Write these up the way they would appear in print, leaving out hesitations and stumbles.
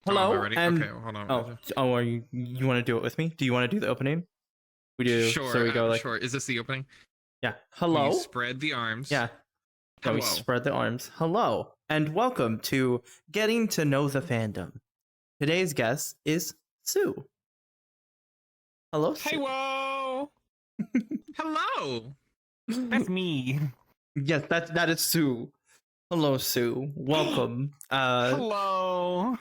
Hello, Am I ready? and Okay, hold on. are you want to do it with me? Do you want to do the opening? We do. Sure, So we go like, sure. Is this the opening? yeah. Will you Hello. spread the arms? Yeah. Yeah, Hello. we spread the arms. Hello, and welcome to Getting to Know the Fandom. Today's guest is Tsu. Hello, Hey, Tsu. whoa! Hello. That's me. Yes, that is Tsu. Hello, Tsu. Welcome. Hello.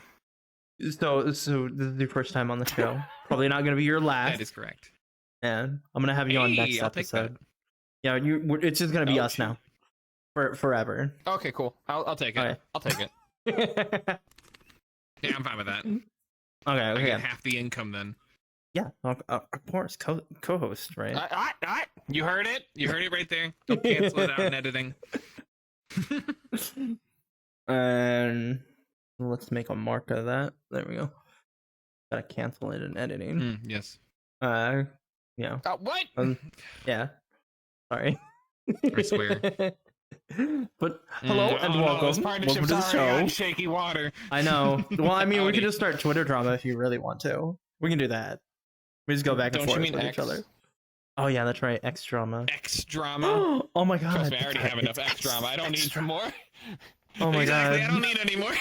So this is your first time on the show. Probably not gonna be your last. That is correct. And I'm gonna have you on next Hey, I'll take episode. Yeah, it's just gonna be us shoot. now, forever. Okay, cool. I'll take it. Okay. I'll take it. Yeah, I'm fine with that. Okay, I okay. get half the income then. Yeah, of course, co-host, right? You heard it? You heard it right there. Don't cancel it out in editing. And let's make a mark of that. There we go. Gotta cancel it in editing. Yes. Yeah. What? Yeah. Sorry. I swear. But hello and welcome. This partnership's Welcome to the already show. on shaky water. I know. Well, I mean, we Howdy. can just start Twitter drama if you really want to. We can do that. We just go back and Don't forth you mean with X? each other. Oh yeah, that's right. X drama. X drama. Oh my god. Trust me, I already have enough X drama. I don't need some more. Oh my Exactly. god. I don't need any more.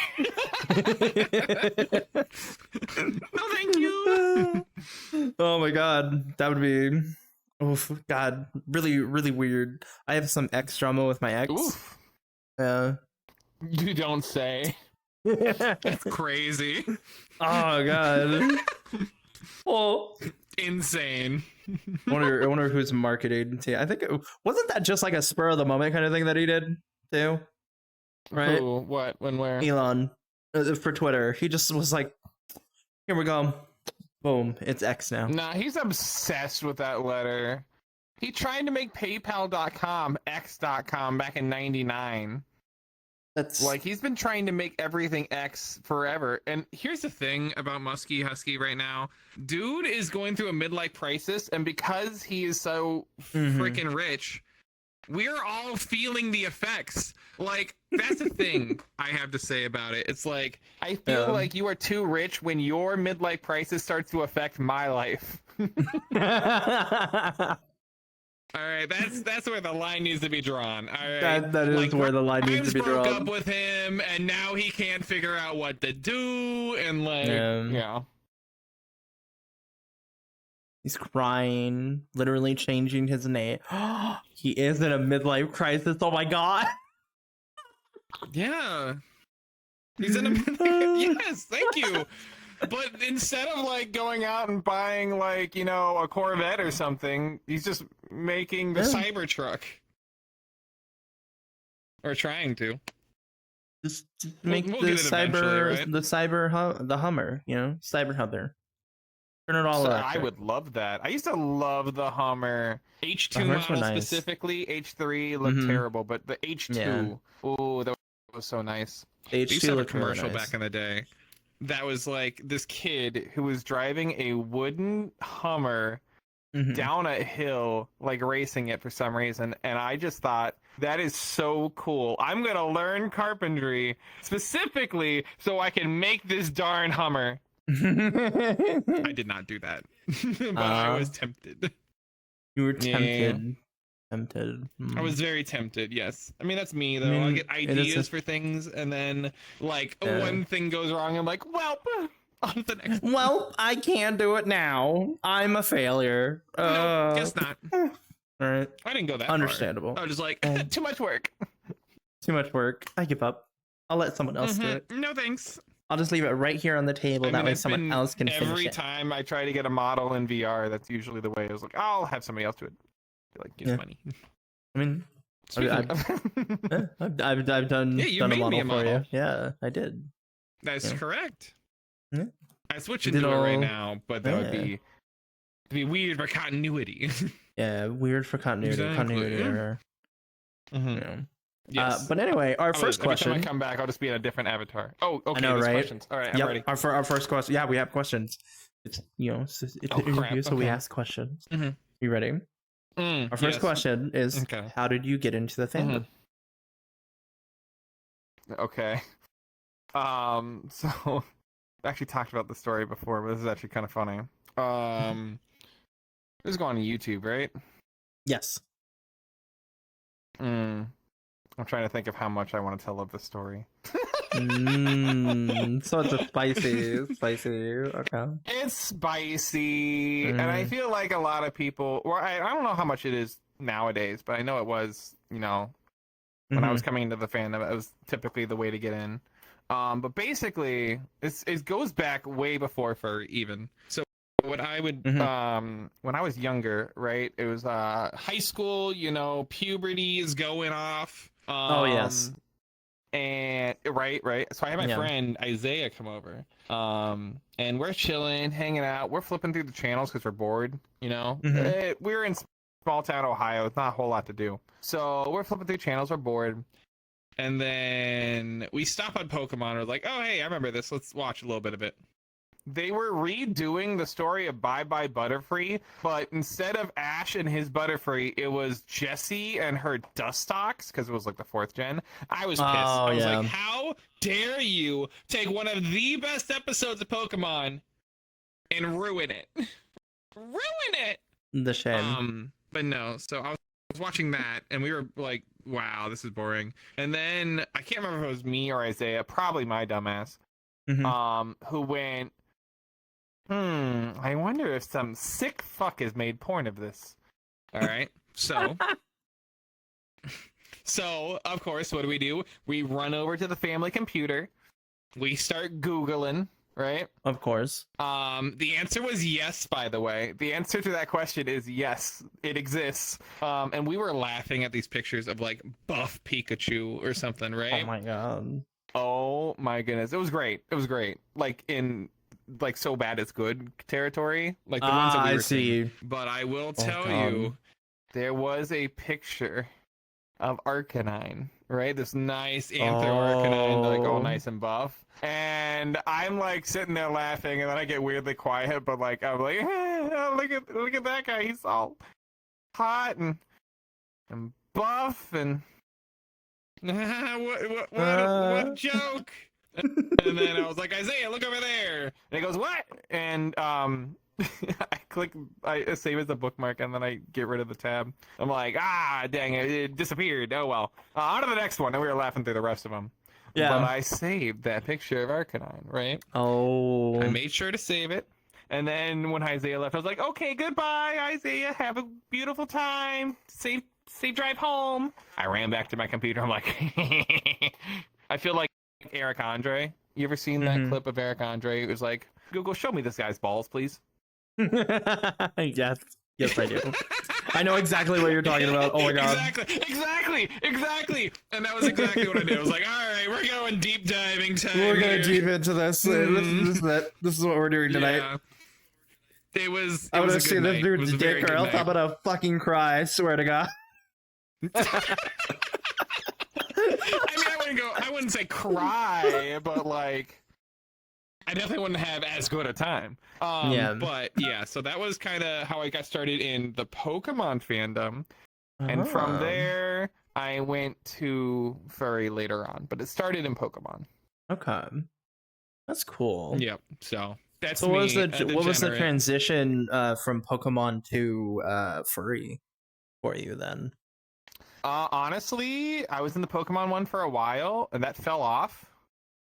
No, thank you. Oh my god. That would be god. Really weird. I have some X drama with my ex. Oof. Yeah. You don't say. That's crazy. Oh god. Well, Insane. I wonder who's marketing to. I think wasn't that just like a spur of the moment kind of thing that he did too, right? Who? What? When? Where? Elon for Twitter, he just was like, "Here we go, boom, it's X now." Nah, he's obsessed with that letter. He tried to make PayPal.com X.com back in '99. That's Like, he's been trying to make everything X forever. And Here's the thing about Muskie Husky right now. Dude is going through a midlife crisis, and because he is so freaking rich, we're all feeling the effects. Like, that's the thing I have to say about it. It's like, I feel like you are too rich when your midlife crisis starts to affect my life. all right, that's where the line needs to be drawn. All right, that is like, where the line needs to be broke drawn. up with him, and now he can't figure out what to do, and like, Yeah. He's crying, literally changing his name. He is in a midlife crisis. Oh my god. yeah. He's in a yes, thank you. But instead of like going out and buying like, you know, a Corvette or something, he's just making The the Cybertruck, or trying to. Just make we'll the get it eventually, right? the Hummer, you know, Cyber Hummer. Turn it all So electric. I would love that. I used to love the Hummer. H2 Hummers were model nice. specifically. H3 looked terrible, but the H2, Yeah. oh, that was so nice. They used H2 to have a looked really commercial nice. back in the day that was like this Kid who was driving a wooden Hummer down a hill, like racing it for some reason, and I just thought, that is so cool. I'm gonna learn carpentry specifically so I can make this darn Hummer. I did not do that, but I was tempted. You were Yeah. tempted. Tempted. I was very tempted. Yes, I mean that's me though. I mean, I get it is ideas for things, and then like Yeah. one thing goes wrong. I'm like, well, on to the next. Well, I can't do it now. I'm a failure. No, guess not. All right. I didn't go that Understandable. far. I was just like, Too much work. Too much work. I give up. I'll let someone else do it. no thanks. I'll just leave it right here on the table. I That mean, way it's someone been else can finish every it. time I try to get a model in VR, that's usually the way. I was like, I'll have somebody else do it. Like, give Yeah. money. I mean, Speaking I've done Yeah, you done a made me model a for you. model. Yeah, I did. That's Yeah. correct. Yeah. I switch You into did it right all- now, but that would Yeah. be weird for continuity. Yeah, weird for continuity. Exactly, Continuity yeah. error. Mhm. You know. Yes. But anyway, our first Every time question. I come back, I'll just be in a different avatar. Oh, okay. I know, there's right? questions. All right, I'm ready. Our first question. Yeah, we have questions. It's it's an Oh, crap, interview, so we okay. ask questions. Mhm. You ready? Our first Yes. question is, Okay. how did you get into the fandom? Okay. So actually talked about the story before, but this is actually kind of funny. This is going on YouTube, right? Yes. I'm trying to think of how much I want to tell of the story. So it's a spicy. Okay. It's spicy, and I feel like a lot of people. Well, I don't know how much it is nowadays, but I know it was. You know, when I was coming into the fandom, it was typically the way to get in. But basically, it goes back way before furry even. So what I would when I was younger, right? It was high school. You know, puberty is going off. Oh yes. And right. So I had my friend Isaiah come over. And we're chilling, hanging out. We're flipping through the channels because we're bored. You know, we're in small town Ohio. It's not a whole lot to do. So we're flipping through channels. We're bored. And then we stop on Pokemon. We're like, oh hey, I remember this. Let's watch a little bit of it. They were redoing the story of Bye Bye Butterfree, but instead of Ash and his Butterfree, it was Jessie and her Dustox, because it was like the 4th gen. I was pissed. I was like, how dare you take one of the best episodes of Pokemon and ruin it? Ruin it! The shame. But no, so I was watching that, and we were like, wow, this is boring. And then, I can't remember if it was me or Isaiah, probably my dumbass, who went, I wonder if some sick fuck has made porn of this. All right. So of course, what do? We run over to the family computer. We start Googling, right? Of course. The answer was yes, by the way. The answer to that question is yes, it exists. And we were laughing at these pictures of like buff Pikachu or something, right? Oh my god. Oh my goodness. It was great. Like in like so bad it's good territory, like the ones that we were seeing. But I will tell you, there was a picture of Arcanine, right? This nice Anther Arcanine, like all nice and buff. And I'm like sitting there laughing, and then I get weirdly quiet, but like I'm like, look at that guy, he's all hot and buff and what joke. And then I was like, Isaiah, look over there. And he goes, what? And I save as a bookmark, and then I get rid of the tab. I'm like, dang it disappeared. Oh well. On to the next one. And we were laughing through the rest of them. Yeah. But I saved that picture of Arcanine, right? Oh. I made sure to save it. And then when Isaiah left, I was like, okay, goodbye, Isaiah. Have a beautiful time. Safe drive home. I ran back to my computer. I'm like, I feel like Eric Andre. You ever seen that clip of Eric Andre? It was like, Google, show me this guy's balls, please. Yes, I do. I know exactly what you're talking about. Oh my god. Exactly. And that was exactly what I did. I was like, all right, we're going deep diving time. We're gonna deep into this. This is what we're doing tonight. Yeah. It was. I would have seen this night. dude's dick, or else I'm gonna fucking cry. I swear to God. I wouldn't say cry, but like, I definitely wouldn't have as good a time. But yeah, so that was kind of how I got started in the Pokemon fandom. And from there, I went to furry later on, but it started in Pokemon. Okay. That's cool. Yep. So that's what was me, what was the transition from Pokemon to furry for you then? Honestly, I was in the Pokemon one for a while, and that fell off.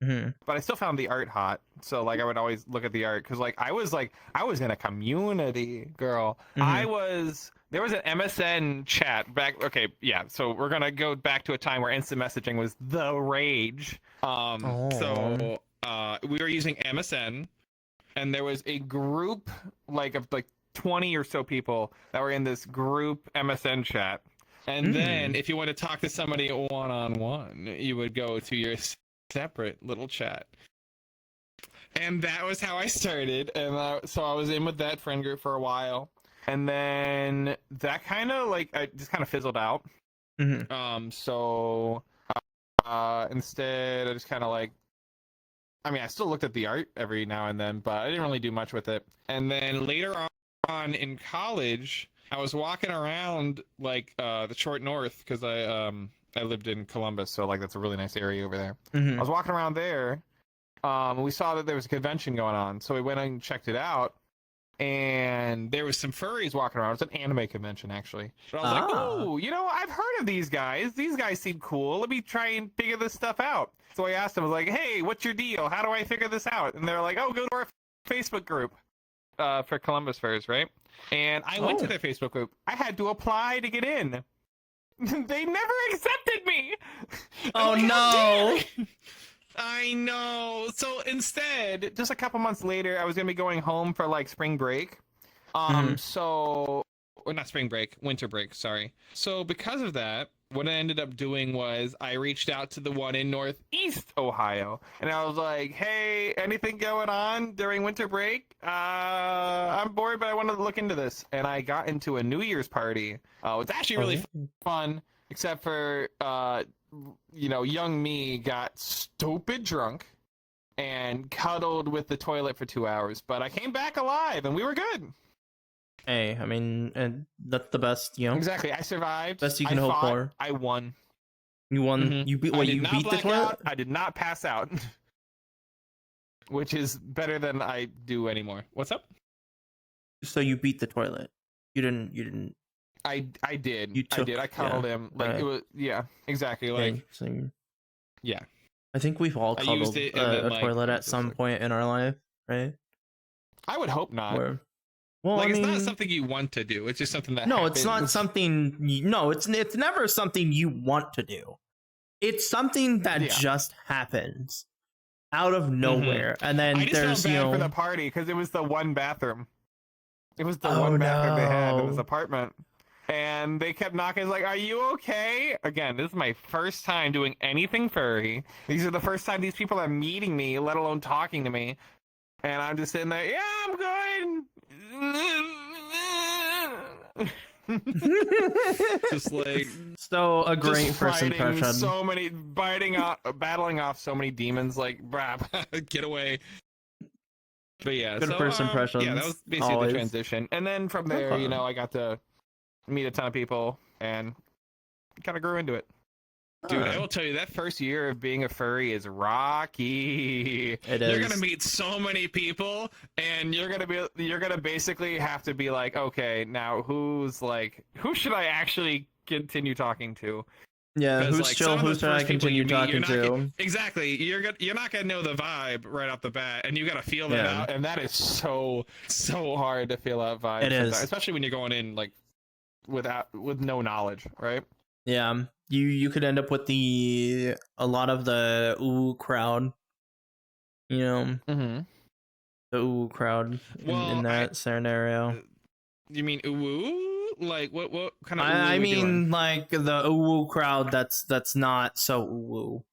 But I still found the art hot, so like I would always look at the art, because like I was in a community, girl. There was an MSN chat back. Okay, yeah. So we're gonna go back to a time where instant messaging was the rage. So we were using MSN, and there was a group of 20 or so people that were in this group MSN chat. And then if you want to talk to somebody one-on-one, you would go to your separate little chat. And that was how I started. And so I was in with that friend group for a while. And then that kind of just kind of fizzled out. So instead I just kind of I still looked at the art every now and then, but I didn't really do much with it. And then later on in college, I was walking around the short north, because I lived in Columbus, so that's a really nice area over there. I was walking around there, we saw that there was a convention going on, so we went and checked it out. And there was some furries walking around. It was an anime convention, actually. But I was like, oh, you know, I've heard of these guys. These guys seem cool. Let me try and figure this stuff out. So I asked them, I was like, hey, what's your deal? How do I figure this out? And they're like, oh, go to our Facebook group for Columbus Furs, right? And I went to their Facebook group. I had to apply to get in. They never accepted me. Oh, like, no. I know. So instead, just a couple months later, I was gonna be going home for like spring break. So, or not spring break, winter break. Sorry. So because of that, what I ended up doing was I reached out to the one in Northeast Ohio, and I was like, "Hey, anything going on during winter break? I'm bored, but I want to look into this." And I got into a New Year's party. It's actually really fun, except for you know, young me got stupid drunk and cuddled with the toilet for 2 hours, but I came back alive and we were good. Hey, I mean, and that's the best, you know. Exactly. I survived. Best you can hope for. I won. You won. You beat. What? You beat the toilet? I did not pass out, which is better than I do anymore. What's up? So you beat the toilet. You didn't. I did. You took, I did. I cuddled him. Like it was. Yeah. Exactly. Like. Yeah. I think we've all cuddled a toilet at some point in our life, right? I would hope not. Well, like, I mean, it's not something you want to do. It's just something that no, happens. it's not something. No, it's never something you want to do. It's something that just happens out of nowhere, and then I just there's felt bad for the party because it was the one bathroom. It was the one bathroom they had in this apartment, and they kept knocking. It's like, "Are you okay?" Again, this is my first time doing anything furry. These are the first time these people are meeting me, let alone talking to me, and I'm just sitting there. Yeah, I'm good. Just like so a great first impression. So many battling off so many demons. Like, brah, get away. But yeah, good first impressions. Yeah, that was basically the transition. And then from there, you know, I got to meet a ton of people and kind of grew into it. Dude, I will tell you, that first year of being a furry is rocky. It is. You're gonna meet so many people, and you're gonna basically have to be like, okay, now who should I actually continue talking to? Yeah, who's like, chill? Who should I continue talking to? Exactly. You're not gonna know the vibe right off the bat, and you gotta feel that out. And that is so hard to feel that vibe. It is, especially when you're going in like with no knowledge, right? Yeah, you could end up with a lot of the ooh crowd, you know, the ooh crowd in that scenario. You mean ooh? Like what kind of? I mean, like the ooh crowd that's not so ooh,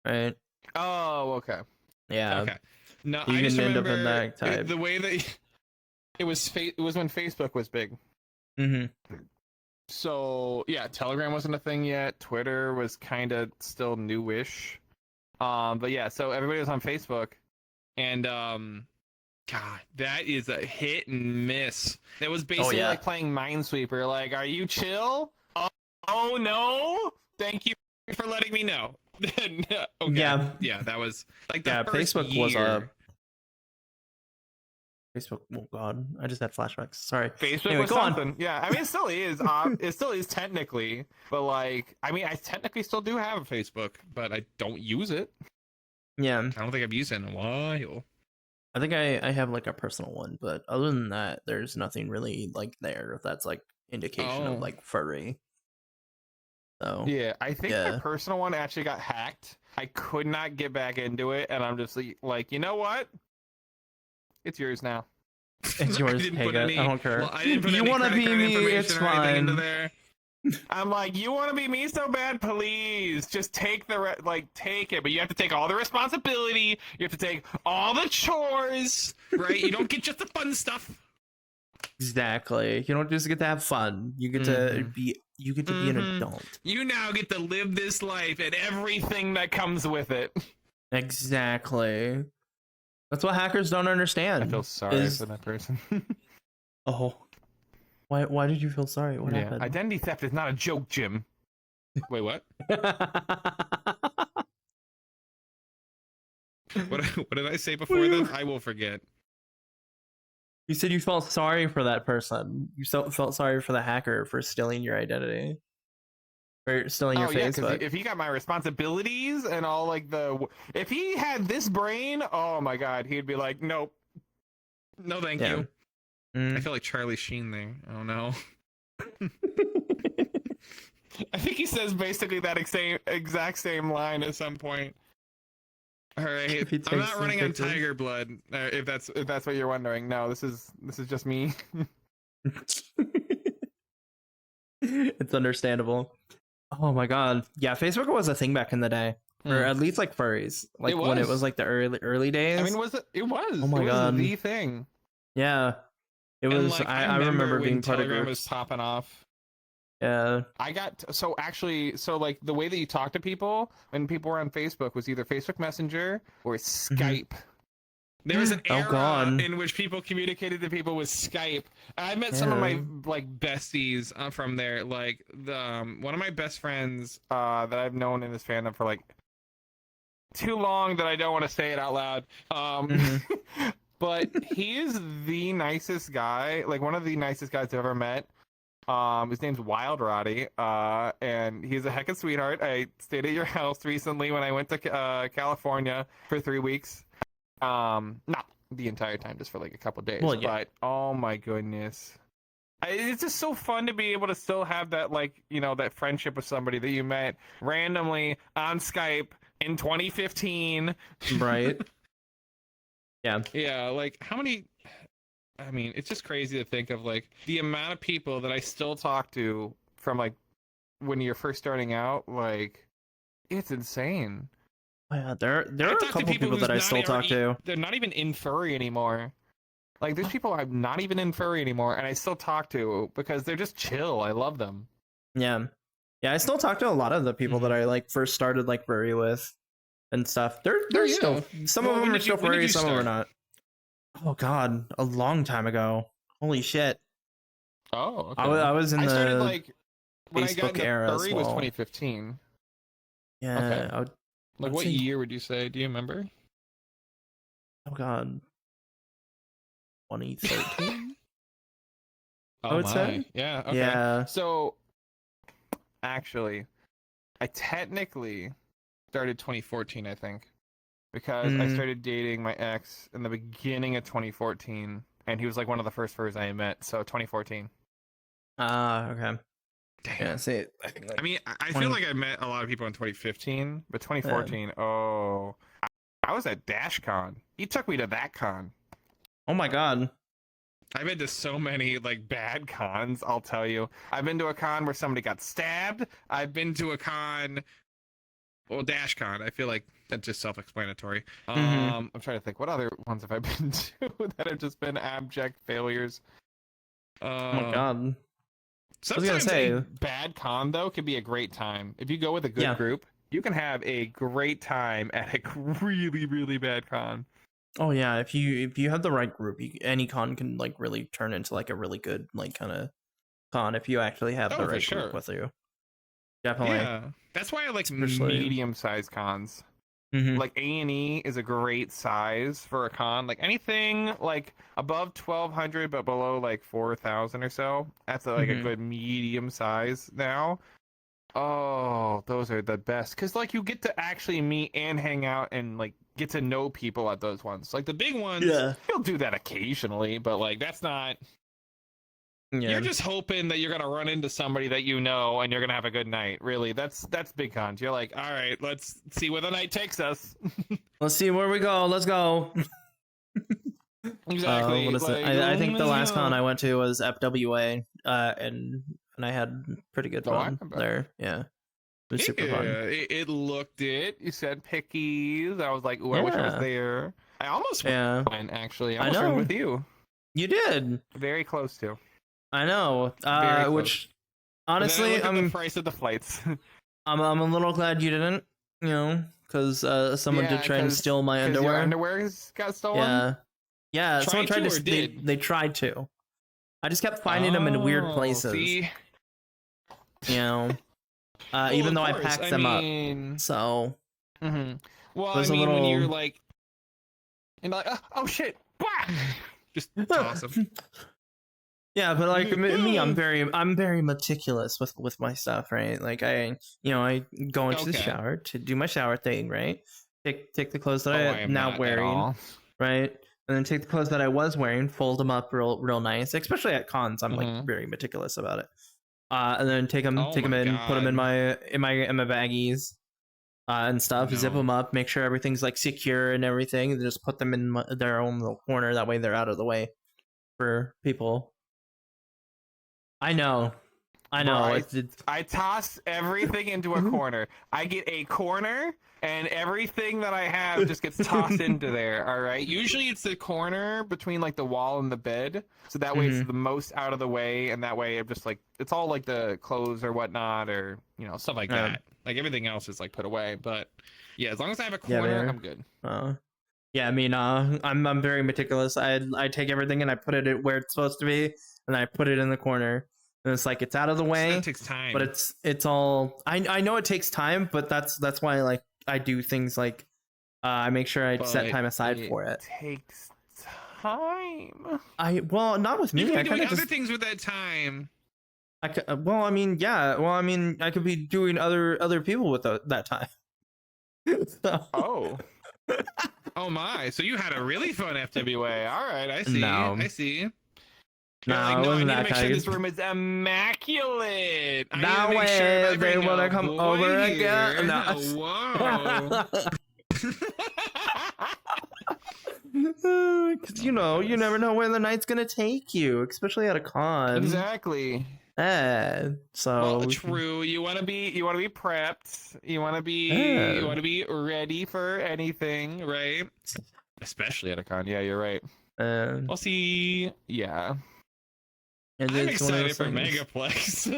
right? Oh, okay. Yeah. Okay. No, you I can just end remember up in that type. the way that it was when Facebook was big. So yeah, Telegram wasn't a thing yet. Twitter was kind of still newish. But yeah, so everybody was on Facebook, and God, that is a hit and miss. That was basically like playing Minesweeper. Like, are you chill? Oh no! Thank you for letting me know. Okay. Yeah, that was like the first Facebook year. was a Facebook. Oh God, I just had flashbacks. Sorry. Facebook was something. Yeah, I mean, it still is. It still is technically, but like, I mean, I technically still do have a Facebook, but I don't use it. Yeah, I don't think I've used it in a while. I think I have like a personal one, but other than that, there's nothing really like there. If that's like indication of like furry. So yeah, I think my personal one actually got hacked. I could not get back into it, and I'm just like, you know what? It's yours now. It's yours. Hey, I don't care. Well, I didn't put you want to be me? It's fine. Into there. I'm like, you want to be me so bad? Please, just take take it. But you have to take all the responsibility. You have to take all the chores, right? You don't get just the fun stuff. Exactly. You don't just get to have fun. You get to be. You get to be an adult. You now get to live this life and everything that comes with it. Exactly. That's what hackers don't understand. I feel sorry for that person. Oh. Why did you feel sorry? What happened? Identity theft is not a joke, Jim. Wait, what? What did I say before then? I will forget. You said you felt sorry for that person. You felt sorry for the hacker for stealing your identity. Or stealing your Facebook. If he got my responsibilities and all like if he had this brain, oh my god, he'd be like, nope. No, thank you. I feel like Charlie Sheen there. Oh no. I think he says basically that exact same line at some point. All right, I'm not running on tiger blood. If that's what you're wondering. No, this is just me. It's understandable. Oh my god. Yeah, Facebook was a thing back in the day. Or at least like furries. Like when it was like the early days. I mean, was it? It was. Oh my god. The thing. Yeah. It was like, I remember being part of Telegram groups. was popping off. Yeah. I got so like the way that you talk to people when people were on Facebook was either Facebook Messenger or Skype. There was an era in which people communicated to people with Skype. I met some of my like besties from there. Like one of my best friends that I've known in this fandom for like too long that I don't want to say it out loud. But he is the nicest guy, like one of the nicest guys I've ever met. His name's Wild Roddy, and he's a heckin' sweetheart. I stayed at your house recently when I went to California for 3 weeks. Not the entire time, just for like a couple days. Well, yeah. But oh my goodness, it's just so fun to be able to still have that, like, you know, that friendship with somebody that you met randomly on Skype in 2015. Right. Yeah. Yeah, like how many? I mean, it's just crazy to think of like the amount of people that I still talk to from like when you're first starting out. Like, it's insane. Yeah, there are a couple people that I still talk to. They're not even in furry anymore. Like, there's people I'm not even in furry anymore, and I still talk to because they're just chill. I love them. Yeah. Yeah, I still talk to a lot of the people that I like first started like furry with and stuff. They're still some of them are still furry, some of them are not. Oh god, a long time ago. Holy shit. Oh, okay. I was in I started the like when I got into era furry was 2015. Yeah. Okay. Like, what year would you say? Do you remember? Oh god. 2013? I would say. Yeah. Okay. Yeah. So, actually, I technically started 2014, I think, because I started dating my ex in the beginning of 2014, and he was like one of the first furs I met. So 2014. Okay. Damn. Yeah, see, I mean, I feel like I met a lot of people in 2015, but 2014, oh, I was at DashCon. He took me to that con. Oh my god. I've been to so many like Bad cons, I'll tell you. I've been to a con where somebody got stabbed. I've been to a con, well, DashCon. I feel like that's just self-explanatory. I'm trying to think, what other ones have I been to that have just been abject failures? Oh my god. Sometimes I was gonna say, a bad con though could be a great time. If you go with a good group, you can have a great time at a really, really bad con. Oh yeah, if you have the right group, any con can like really turn into like a really good like kind of con if you actually have the right group with you. Definitely. Yeah, that's why I like medium-sized cons. Like A&E is a great size for a con. Like anything like above 1,200 but below like 4,000 or so, that's like a good medium size now. Oh, those are the best because like you get to actually meet and hang out and like get to know people at those ones. Like the big ones, you'll do that occasionally, but like that's not. Yeah. You're just hoping that you're gonna run into somebody that you know and you're gonna have a good night. Really, that's big cons. You're like, all right, let's see where the night takes us. Let's see where we go. Let's go. Exactly. What is it? I think the last con I went to was FWA, and I had pretty good fun there. Yeah, it was super fun. It looked it. You said pickies. I was like, ooh, I wish I was there. I almost went, actually. I almost went with you. You did. Very close to. I know. Which honestly, I'm the price of the flights. I'm a little glad you didn't. You know, because someone did try and steal my underwear. Your underwear got stolen. Yeah. Someone tried to. They tried to. I just kept finding them in weird places. See? You know, even though I packed them up. So. Well, I mean, when you're like And like, oh shit, just toss them. Yeah, but like me, I'm very meticulous with my stuff, right? Like I go into the shower to do my shower thing, right? Take the clothes that I'm now wearing, right? And then take the clothes that I was wearing, fold them up real nice. Especially at cons, I'm like very meticulous about it. And then take them in, put them in my baggies, and stuff. Zip them up, make sure everything's like secure and everything. And just put them in their own little corner. That way, they're out of the way for people. I know. Bro, I toss everything into a corner. I get a corner, and everything that I have just gets tossed into there. All right. Usually, it's the corner between like the wall and the bed, so that way it's the most out of the way, and that way I'm just like it's all like the clothes or whatnot, or stuff like that. Like everything else is like put away, but yeah, as long as I have a corner, I'm good. Yeah, I mean, I'm very meticulous. I take everything and I put it where it's supposed to be, and I put it in the corner. And it's like it's out of the way. That takes time. But it's all I know it takes time, but that's why like I do things like I make sure I set time aside for it. Takes time. Well, not with me. You can be doing other things with that time. I could be doing other people with that time. So. Oh my! So you had a really fun FWA. All right, I see. I see. No, I need to make sure this room is immaculate. That way they want to come over again. No. Whoa. Because you never know where the night's gonna take you, especially at a con. Exactly. So true. You want to be prepped. You want to be ready for anything, right? Especially at a con. Yeah, you're right. We'll see. Yeah. I'm excited for Megaplex.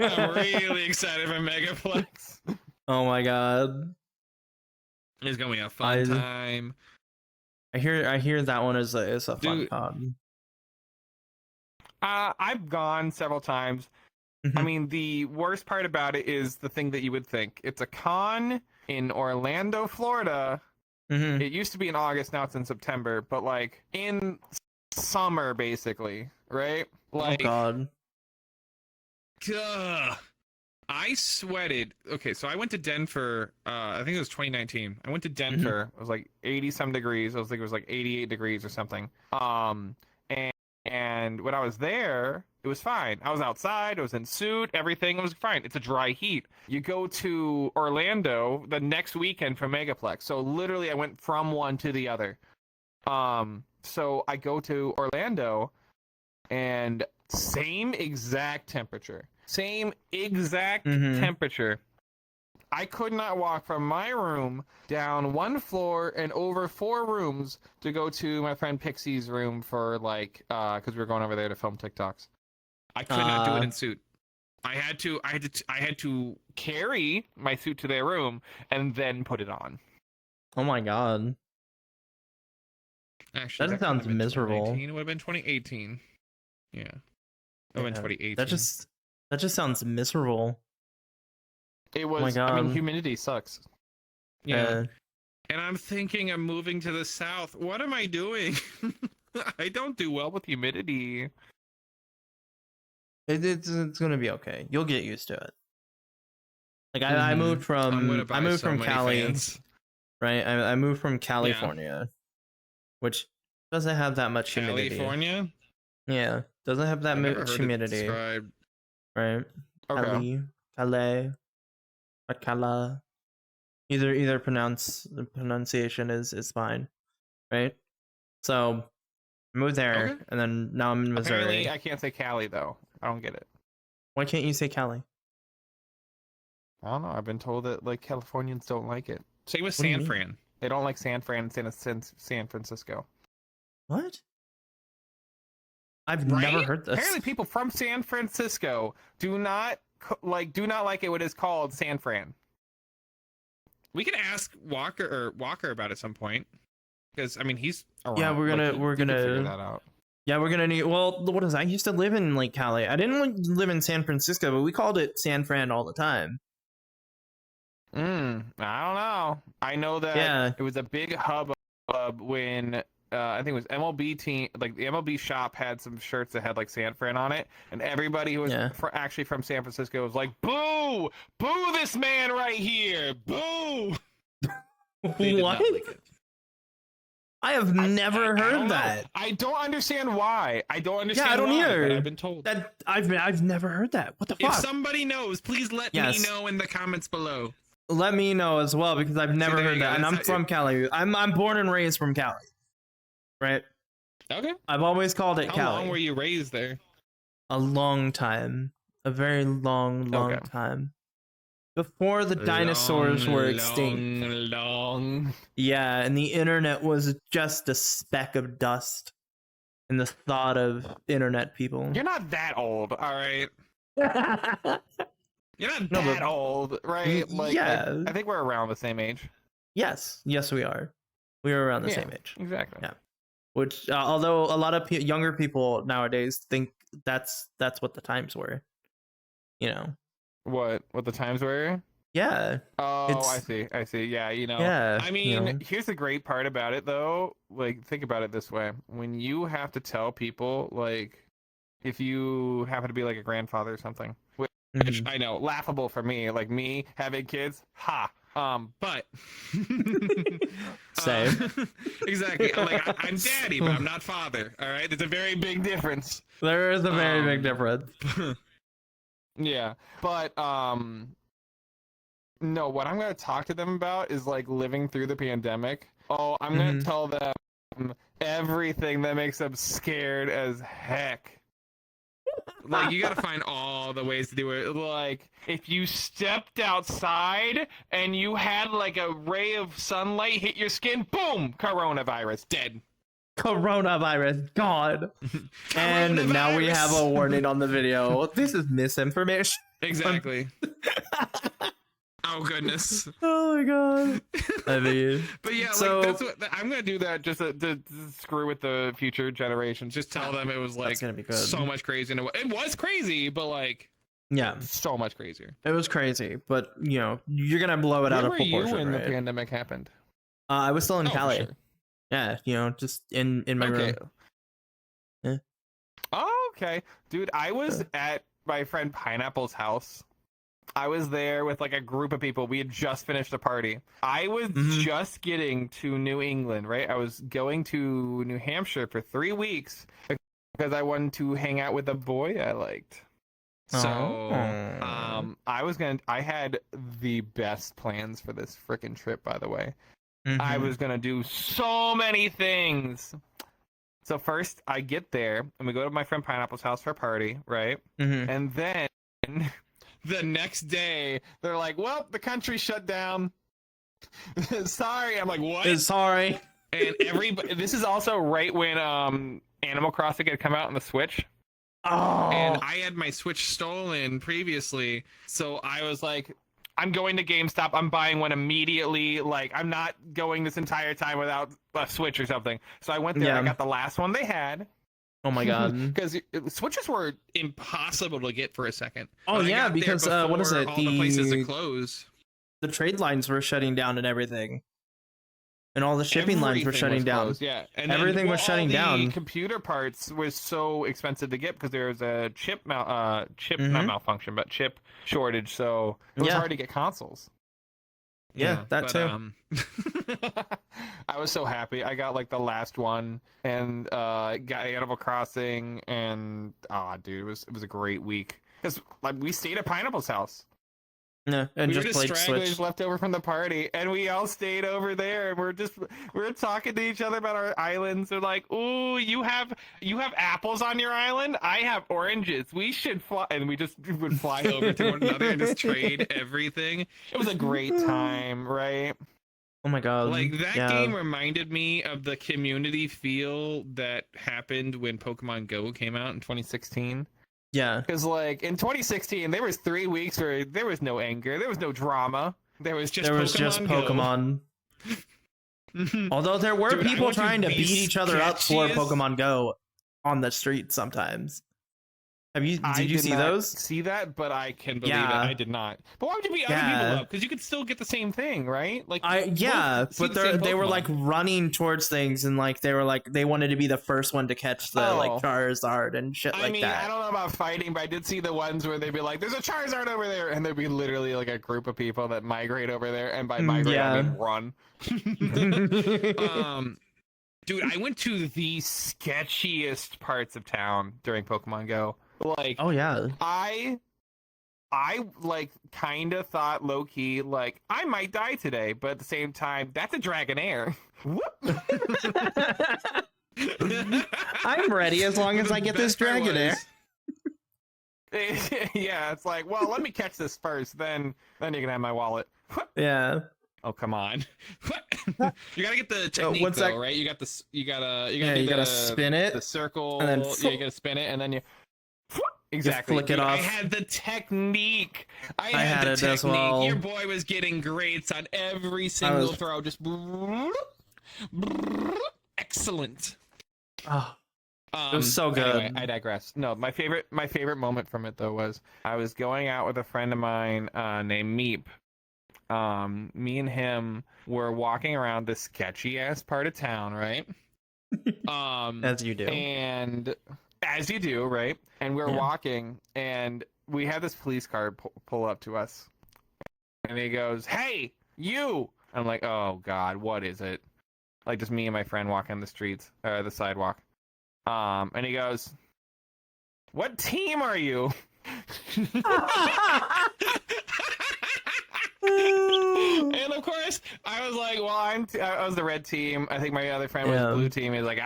I'm really excited for Megaplex. Oh my god. It's gonna be a fun time. I hear that one is a fun con. I've gone several times. I mean, the worst part about it is the thing that you would think. It's a con in Orlando, Florida. It used to be in August, now it's in September, but like in summer basically, right? Like, oh god. I sweated. Okay, so I went to Denver, I think it was 2019. I went to Denver. It was like 80 some degrees. I think it was like 88 degrees or something. And when I was there, it was fine. I was outside, I was in suit, everything was fine. It's a dry heat. You go to Orlando the next weekend for Megaplex. So literally I went from one to the other. So I go to Orlando and same exact temperature. Same exact temperature. I could not walk from my room down one floor and over 4 rooms to go to my friend Pixie's room for like because we were going over there to film TikToks. I could not do it in suit. I had to carry my suit to their room and then put it on. Oh my god. Actually, that sounds miserable. It would have been 2018. Yeah. It would have been 2018. That just sounds miserable. It was. Oh my god. I mean, humidity sucks. Yeah. And I'm thinking I'm moving to the south. What am I doing? I don't do well with humidity. It's gonna be okay. You'll get used to it. Like I moved from Cali, right? I moved from California, which doesn't have that much humidity. California? Yeah, doesn't have that much humidity. Right? Okay. Calais, or Cala. Either pronunciation is fine, right? So I moved there, and then now I'm in Missouri. Apparently, I can't say Cali though. I don't get it. Why can't you say Cali? I don't know. I've been told that like Californians don't like it. Same with San Fran. They don't like San Fran and San Francisco. What? I've never heard this. Apparently, people from San Francisco do not like it when it's called San Fran. We could ask Walker about it at some point, because I mean he's around. Yeah, we're gonna figure that out. Yeah, we're gonna need. Well, what is? I used to live in like Cali. I didn't live in San Francisco, but we called it San Fran all the time. I don't know. I know that it was a big hub when I think it was MLB team, like the MLB shop had some shirts that had like San Fran on it, and everybody who was actually from San Francisco was like, "Boo! Boo this man right here! Boo!" What? I have never heard that. I don't understand why. I don't understand. Yeah, I don't why, either. But I've been told that. I've never heard that. What the fuck? If somebody knows, please let me know in the comments below. Let me know as well, because I've never heard that, and I'm from Cali. I'm born and raised from Cali. Right. Okay. I've always called it Cali. How long were you raised there? A long time. A very long time. Before the dinosaurs were extinct. Long. Yeah, and the internet was just a speck of dust in the thought of internet people. You're not that old, all right? You're not that old, right? Like, yeah. I think we're around the same age. Yes, we are. We are around the same age. Exactly. Yeah. Which, although a lot of younger people nowadays think that's what the times were, you know. What the times were? Yeah. Oh, I see. Yeah, you know. Yeah. I mean, here's the great part about it, though. Like, think about it this way: when you have to tell people, like, if you happen to be like a grandfather or something, which I know, laughable for me, like me having kids, but same. Exactly. Like I'm daddy, but I'm not father. All right, there's a very big difference. There is a very big difference. Yeah, but no, what I'm gonna talk to them about is like living through the pandemic. Oh, I'm gonna tell them everything that makes them scared as heck. Like, you gotta find all the ways to do it. Like, if you stepped outside and you had like a ray of sunlight hit your skin, boom, coronavirus, dead. Coronavirus, God. And now we have a warning on the video. This is misinformation. Exactly. Oh goodness. Oh my God. I mean, but yeah, so, like, that's what I'm gonna do. That just to screw with the future generations. Just tell them it was like so much crazy. And it was crazy, but like, yeah, so much crazier. It was crazy, but you know, you're gonna blow it out of proportion. Where were you when the pandemic happened? I was still in Cali. Sure. Yeah, you know, just in my room. Yeah. Oh, okay, dude. I was at my friend Pineapple's house. I was there with like a group of people. We had just finished a party. I was just getting to New England, right? I was going to New Hampshire for 3 weeks because I wanted to hang out with a boy I liked. So, I had the best plans for this freaking trip, by the way. I was going to do so many things. So first I get there and we go to my friend Pineapple's house for a party, right? And then the next day they're like, well, the country shut down. Sorry. I'm like, what? Sorry. And this is also right when Animal Crossing had come out on the Switch. Oh. And I had my Switch stolen previously. So I was like, I'm going to GameStop. I'm buying one immediately. Like, I'm not going this entire time without a Switch or something. So I went there. I got the last one they had. Oh my God. Because Switches were impossible to get for a second. Oh yeah, because what is it? All the places to close. The trade lines were shutting down and everything. And all the shipping lines were shutting down. Closed, yeah, and everything was shutting down. Computer parts was so expensive to get because there was a chip not malfunction, but chip shortage. So it was hard to get consoles. Yeah, that too. I was so happy. I got like the last one and got Animal Crossing, and dude, it was a great week because like we stayed at Pineapple's house. Yeah, and we just were played Switch. left over from the party, and we all stayed over there, and we're talking to each other about our islands. They're like, "Ooh, you have apples on your island. I have oranges. We should fly," and we just would fly over to one another and just trade everything. It was a great time, right? Oh my God! Like that game reminded me of the community feel that happened when Pokemon Go came out in 2016. Yeah, because like in 2016, there was 3 weeks where there was no anger, there was no drama, there was just Pokemon. Although there were people trying to beat each other up for Pokemon Go on the street sometimes. Did you see those? See that, but I can believe it. Yeah. I did not. But why would you be other people up? Because you could still get the same thing, right? Like but they were like running towards things, and like they wanted to be the first one to catch the like Charizard and shit like that. I don't know about fighting, but I did see the ones where they'd be like, "There's a Charizard over there," and there'd be literally like a group of people that migrate over there, and by migrate I mean run. Dude, I went to the sketchiest parts of town during Pokemon Go. Like, oh yeah, I like kind of thought low key like I might die today, but at the same time, that's a Dragonair. I'm ready as long as I get this Dragonair. Yeah, it's like, well, let me catch this first, then you can have my wallet. Yeah. Oh, come on. You gotta get the technique though, right? You gotta spin it, the circle, and then you gotta spin it, and then you exactly. Flick it off. I had the technique. I had the it technique. as well. Your boy was getting greats on every single throw. Just excellent. Oh, it was so good. Anyway, I digress. No, my favorite moment from it though was I was going out with a friend of mine named Meep. Me and him were walking around this sketchy ass part of town, right? As you do. And as you do, right? And we're walking, and we had this police car pull up to us, and he goes, "Hey, you!" I'm like, "Oh God, what is it?" Like just me and my friend walking the streets, the sidewalk. And he goes, "What team are you?" And of course, I was like, "Well, I was the red team. I think my other friend was the blue team." He's like,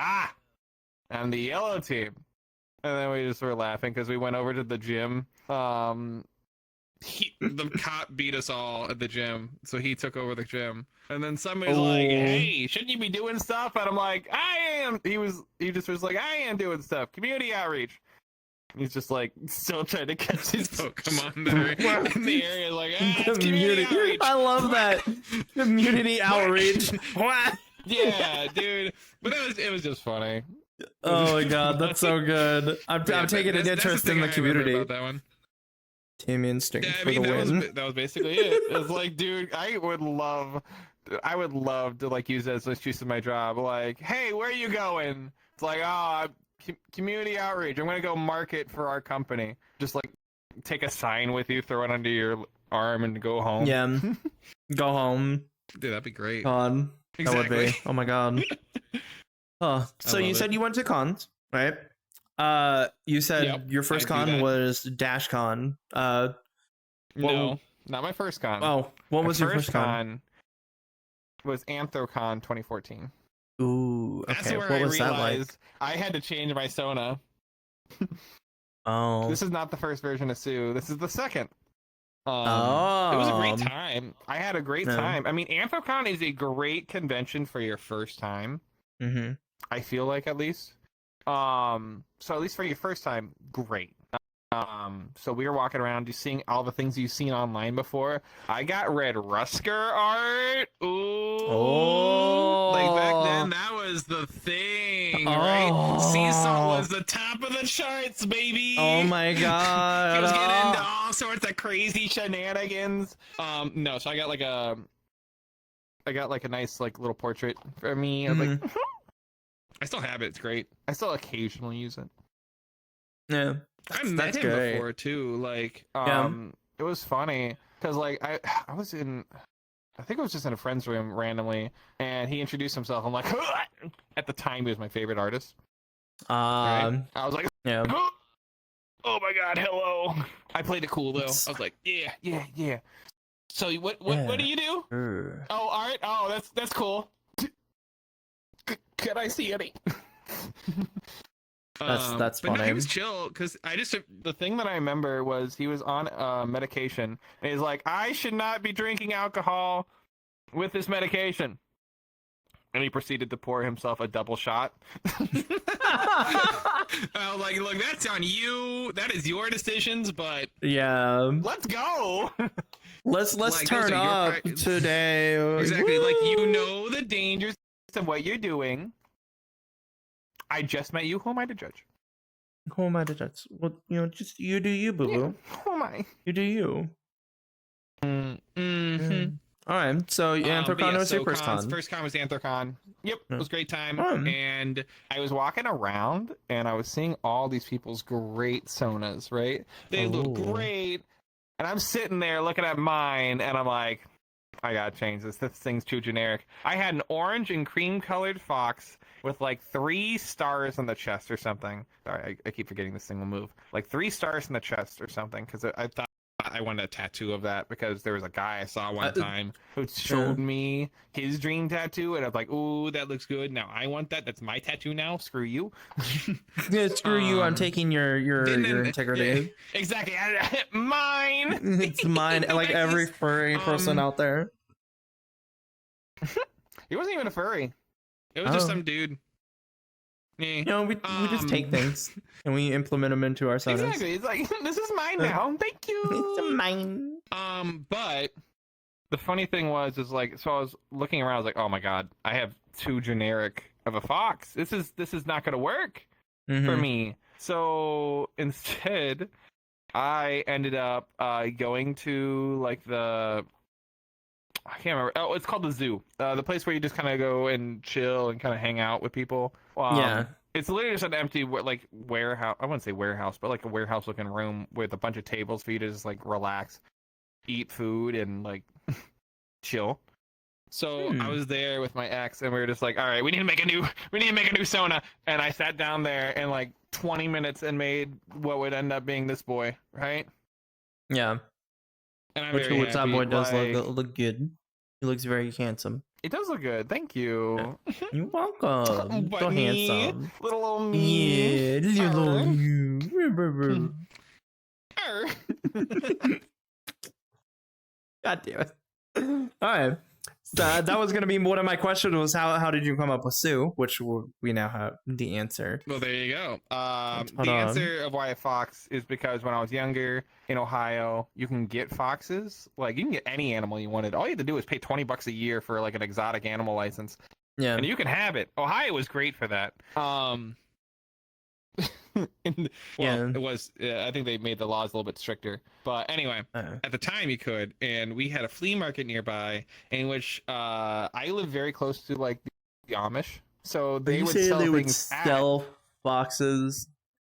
"I'm the yellow team." And then we just were laughing because we went over to the gym. The cop beat us all at the gym, so he took over the gym. And then somebody's like, "Hey, shouldn't you be doing stuff?" And I'm like, "I am." He just was like, "I am doing stuff. Community outreach." He's just like still trying to catch his Pokemon that are in the area. Like, it's community outreach. I love that community outreach. Yeah, dude. But it was just funny. Oh my God, that's so good. I'm taking an interest in the community. About that one. Team instinct for the win. win. That was basically it. It was like, dude, I would love to like use that as an excuse of my job. Like, hey, where are you going? It's like, community outreach. I'm gonna go market for our company. Just like take a sign with you, throw it under your arm, and go home. Yeah, go home. Dude, that'd be great. God, exactly. That would be. Oh my God. So you said you went to cons, right? You said your first con was Dash Con. No, not my first con. Oh, what was your first con? Was Anthrocon 2014. Ooh, okay. That's where what was that like? I had to change my Sona. Oh. This is not the first version of Tsu. This is the second. It Oh. was a great time. I had a great time. I mean, Anthrocon is a great convention for your first time. Mm-hmm. I feel like at least. So at least for your first time, great. So we were walking around just seeing all the things you've seen online before. I got Red Rusker art. Ooh. Oh. Like back then, that was the thing, right? Sea salt was the top of the charts, baby. Oh my God. He was getting into all sorts of crazy shenanigans. No, so I got like a nice like little portrait for me. I was like, I still have it. It's great. I still occasionally use it. Yeah. I met him before too. Like, it was funny because like I think I was just in a friend's room randomly, and he introduced himself. I'm like, at the time he was my favorite artist. Right? I was like, yeah. Oh my God, hello. I played it cool though. I was like, yeah. So what do you do? Oh, art. Oh, that's cool. Could I see any? That's funny. But no, he was chill because the thing that I remember was he was on medication, and he's like, I should not be drinking alcohol with this medication, and he proceeded to pour himself a double shot. I was like, look, that's on you. That is your decisions, but let's go. Let's like, turn up today. Exactly. Woo! Like, you know the dangers of what you're doing. I just met you. Who am I to judge? Who am I to judge? Well, just you do you, boo boo. Yeah, who am I? You do you. Mm-hmm. All right. So Anthrocon was your first con. First con was Anthrocon. Yep, it was a great time. Fun. And I was walking around and I was seeing all these people's great sonas, right? They look great. And I'm sitting there looking at mine and I'm like, I gotta change this. This thing's too generic. I had an orange and cream colored fox with like 3 stars on the chest or something. Sorry, I keep forgetting this thing will move. Like 3 stars in the chest or something, because I thought I wanted a tattoo of that because there was a guy I saw one time who showed me his dream tattoo, and I was like, "Ooh, that looks good. Now I want that. That's my tattoo now. Screw you." Yeah, screw you. I'm taking your integrity. Yeah, exactly. Mine. It's mine. Like every furry person out there. He wasn't even a furry. It was just some dude. We just take things and we implement them into our sonas. Exactly. It's like, this is mine now. Thank you. It's mine. But the funny thing was like, so I was looking around. I was like, oh my god, I have too generic of a fox. This is not going to work for me. So instead, I ended up going to like I can't remember. Oh, it's called the zoo. The place where you just kind of go and chill and kind of hang out with people. Yeah. It's literally just an empty like warehouse. I wouldn't say warehouse, but like a warehouse looking room with a bunch of tables for you to just like relax, eat food, and like chill. So I was there with my ex, and we were just like, all right, we need to make a new Sona. And I sat down there in like 20 minutes and made what would end up being this boy, right? Yeah. And I'm which that boy does look good. He looks very handsome. It does look good. Thank you. You're welcome. So handsome. Little old me. Yeah, little old you. God damn it. All right. So that was going to be one of my questions was how did you come up with Tsu, which we now have the answer. Well, there you go. The answer of why a fox is because when I was younger in Ohio, you can get foxes. Like, you can get any animal you wanted. All you have to do is pay $20 a year for like an exotic animal license. Yeah. And you can have it. Ohio was great for that. It was. I think they made the laws a little bit stricter. But anyway, at the time you could, and we had a flea market nearby in which I live very close to like the Amish, so they would sell foxes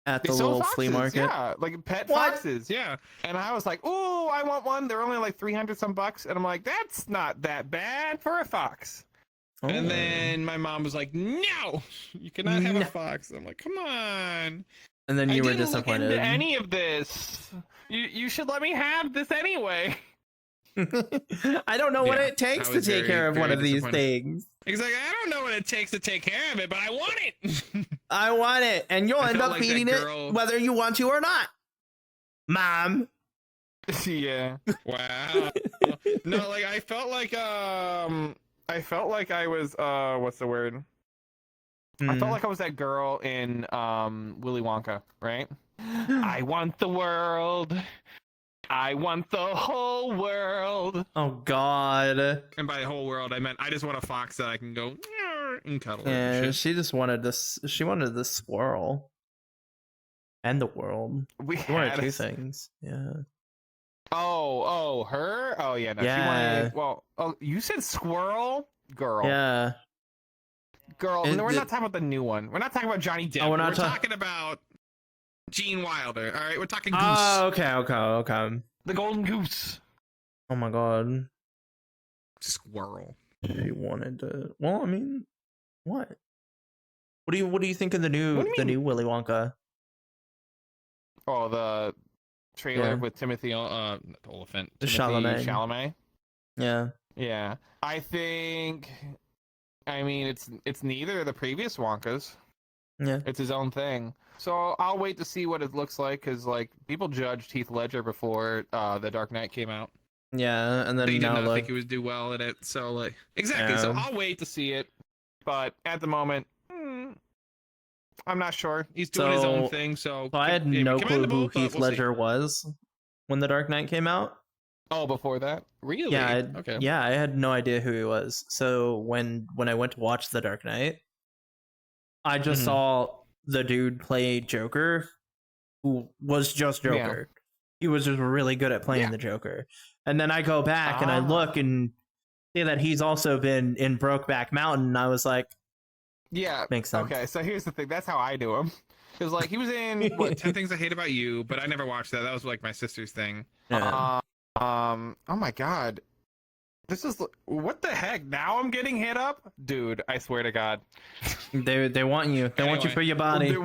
at the little flea market. Yeah, like pet foxes. Yeah, and I was like, "Oh, I want one." They're only like $300 some bucks, and I'm like, "That's not that bad for a fox." Oh. And then my mom was like, "No, you cannot have a fox." I'm like, "Come on." And then you were disappointed. Look into any of this. You should let me have this anyway. I don't know what it takes to take care of one of these things. Exactly. I don't know what it takes to take care of it, but I want it. I want it, and you'll end up feeding it whether you want to or not, Mom. Yeah. Wow. No, like I felt like I was what's the word? I felt like I was that girl in Willy Wonka, right? I want the world. I want the whole world. Oh God. And by the whole world, I meant I just want a fox that I can go and cuddle. Yeah, she just wanted this. She wanted the squirrel and the world. We wanted two things. Yeah. Oh, her? Oh, yeah. No, yeah. She wanted, you said squirrel? Girl. Yeah. Girl. No, we're not talking about the new one. We're not talking about Johnny Depp. We're talking about Gene Wilder. All right, we're talking goose. Oh, okay. The golden goose. Oh my God. Squirrel. She wanted to. Well, I mean, what? What do you think of the new Willy Wonka? Oh, the trailer with Timothy Olyphant. Chalamet. Yeah. Yeah. I mean, it's neither of the previous Wonkas. Yeah. It's his own thing. So I'll wait to see what it looks like, because like people judged Heath Ledger before The Dark Knight came out. Yeah, and then they did not think he would do well at it. So like exactly. Yeah. So I'll wait to see it. But at the moment, I'm not sure. He's doing his own thing. So I had no clue who Heath Ledger was when The Dark Knight came out. Oh, before that? Really? Yeah. Okay. Yeah, I had no idea who he was. So when I went to watch The Dark Knight, I just saw the dude play Joker, who was just Joker. Yeah. He was just really good at playing the Joker. And then I go back and I look and see that he's also been in Brokeback Mountain. And I was like, yeah, makes sense. Okay, so here's the thing. That's how I do him. It was like he was in 10 Things I Hate About You, but I never watched that. That was like my sister's thing. Yeah. Oh my god. This is what the heck? Now I'm getting hit up, dude. I swear to God. They want you. They want you for your body. 2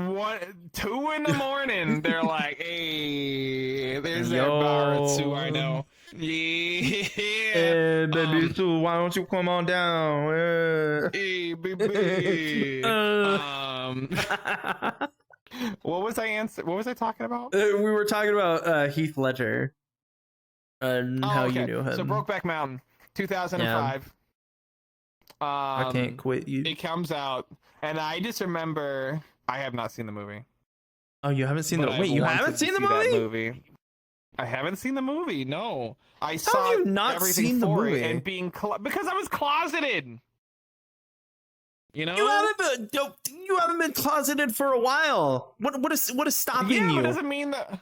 a.m. They're like, hey, there's that bar at Tsu I know. Yeah. Hey, baby Tsu, why don't you come on down? Hey, baby. What was I talking about? We were talking about Heath Ledger and how you knew him. So Brokeback Mountain, 2005. Yeah. I can't quit you. It comes out, and I just remember I have not seen the movie. Oh, you haven't seen the movie? Wait, you haven't seen the movie? I haven't seen the movie. No, I how saw have you not everything seen the for movie it and being because I was closeted. You know, you haven't been closeted for a while. What is stopping you? But doesn't mean that.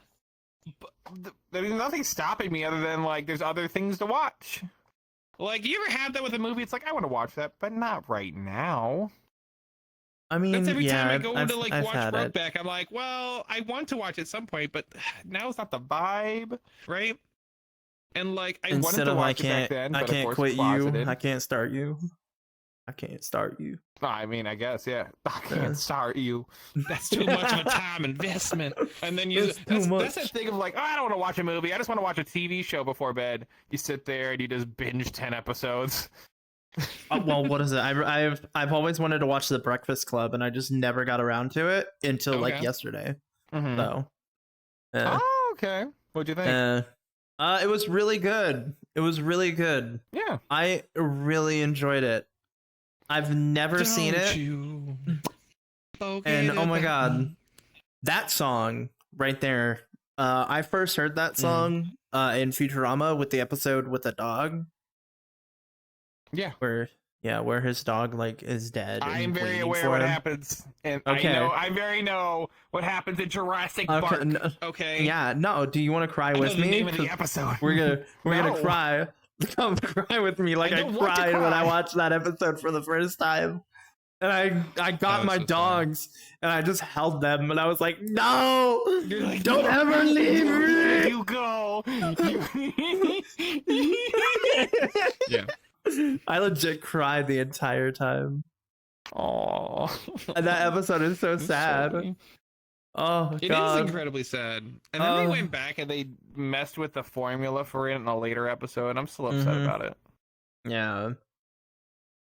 There's nothing stopping me other than like there's other things to watch. Like you ever had that with a movie? It's like I want to watch that, but not right now. I mean, that's every time I go I've to like watch Brokeback. I'm like, well, I want to watch it at some point, but now it's not the vibe, right? And like I wanted to watch it back then, but I can't quit you. I can't start you. I can't start you. I mean, I guess, yeah. I can't start you. That's too much of a time investment. And then that's that thing of like, oh, I don't want to watch a movie. I just want to watch a TV show before bed. You sit there and you just binge 10 episodes. Well, what is it? I've always wanted to watch The Breakfast Club, and I just never got around to it until like yesterday. Mm-hmm. So. Oh, okay. What'd you think? It was really good. It was really good. Yeah. I really enjoyed it. I've never seen it. And oh my god, that song right there. I first heard that song in Futurama with the episode with the dog. Yeah. Where his dog like is dead. I am very aware what happens, and I very know what happens in Jurassic Park. Okay. Yeah. No. Do you want to cry with me? The name of the episode. We're gonna cry. Come cry with me like I cried when I watched that episode for the first time. And I got my dogs and I just held them and I was like, no, like, don't ever leave me. You go. Yeah. I legit cried the entire time. Oh, and that episode is so sad. Sorry. Oh, it God. is incredibly sad. And then they went back and they messed with the formula for it in a later episode. And I'm still upset about it. Yeah,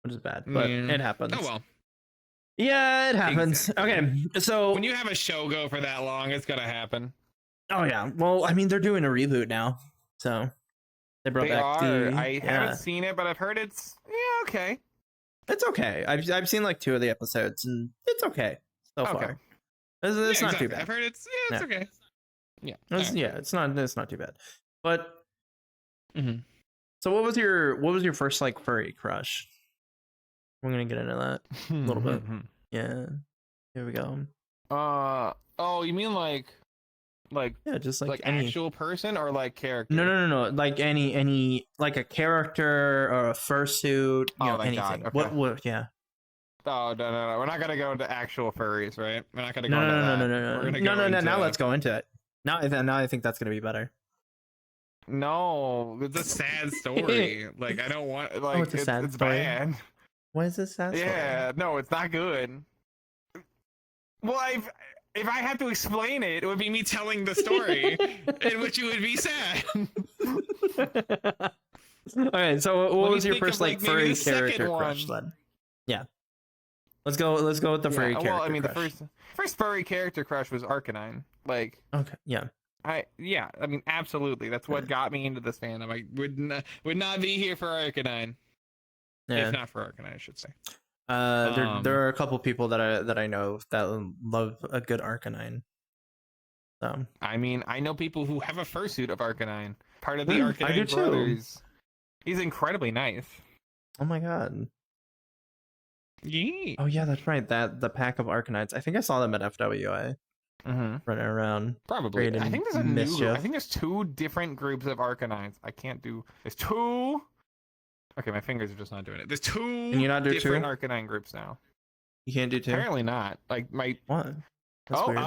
which is bad, but it happens. Oh well. Yeah, it happens. Exactly. Okay, so when you have a show go for that long, it's gonna happen. Oh yeah. Well, I mean, they're doing a reboot now, so they brought back. I haven't seen it, but I've heard it's okay. It's okay. I've seen like 2 of the episodes, and it's okay so far. It's not too bad. I've heard it's okay. Yeah. It's not too bad. But so what was your first like furry crush? We're gonna get into that a little bit. Yeah. Here we go. Oh, you mean like yeah, just like any actual person or like character? No. Like any like a character or a fursuit, anything. God. Okay. What yeah. Oh no. We're not gonna go into actual furries, right? We're not gonna go into that. No. Now let's go into it. Now I think that's gonna be better. No, it's a sad story. Like I don't want like it's a sad story. Bad. Why is this sad? Yeah, no, it's not good. Well, if I had to explain it, it would be me telling the story, in which it would be sad. Okay, so what was your first like furry character crush then? Yeah, let's go with the furry character. Well, I mean, crush. the first furry character crush was Arcanine. Like, okay, yeah. I mean, absolutely. That's what got me into this fandom. I would not be here for Arcanine. Yeah. If not for Arcanine, I should say. There are a couple people that I know that love a good Arcanine. So I mean, I know people who have a fursuit of Arcanine. Part of the Arcanine brothers. He's incredibly nice. Oh my god. Yeah. Oh yeah, that's right. The pack of Arcanines. I think I saw them at FWA. running around. Probably. I think there's a mischief. new group. I think there's 2 different groups of Arcanines. I can't do. There's 2. Okay, my fingers are just not doing it. There's 2 Can you not do different 2? Arcanine groups now. You can't do 2? Apparently not. Like my. What? That's weird.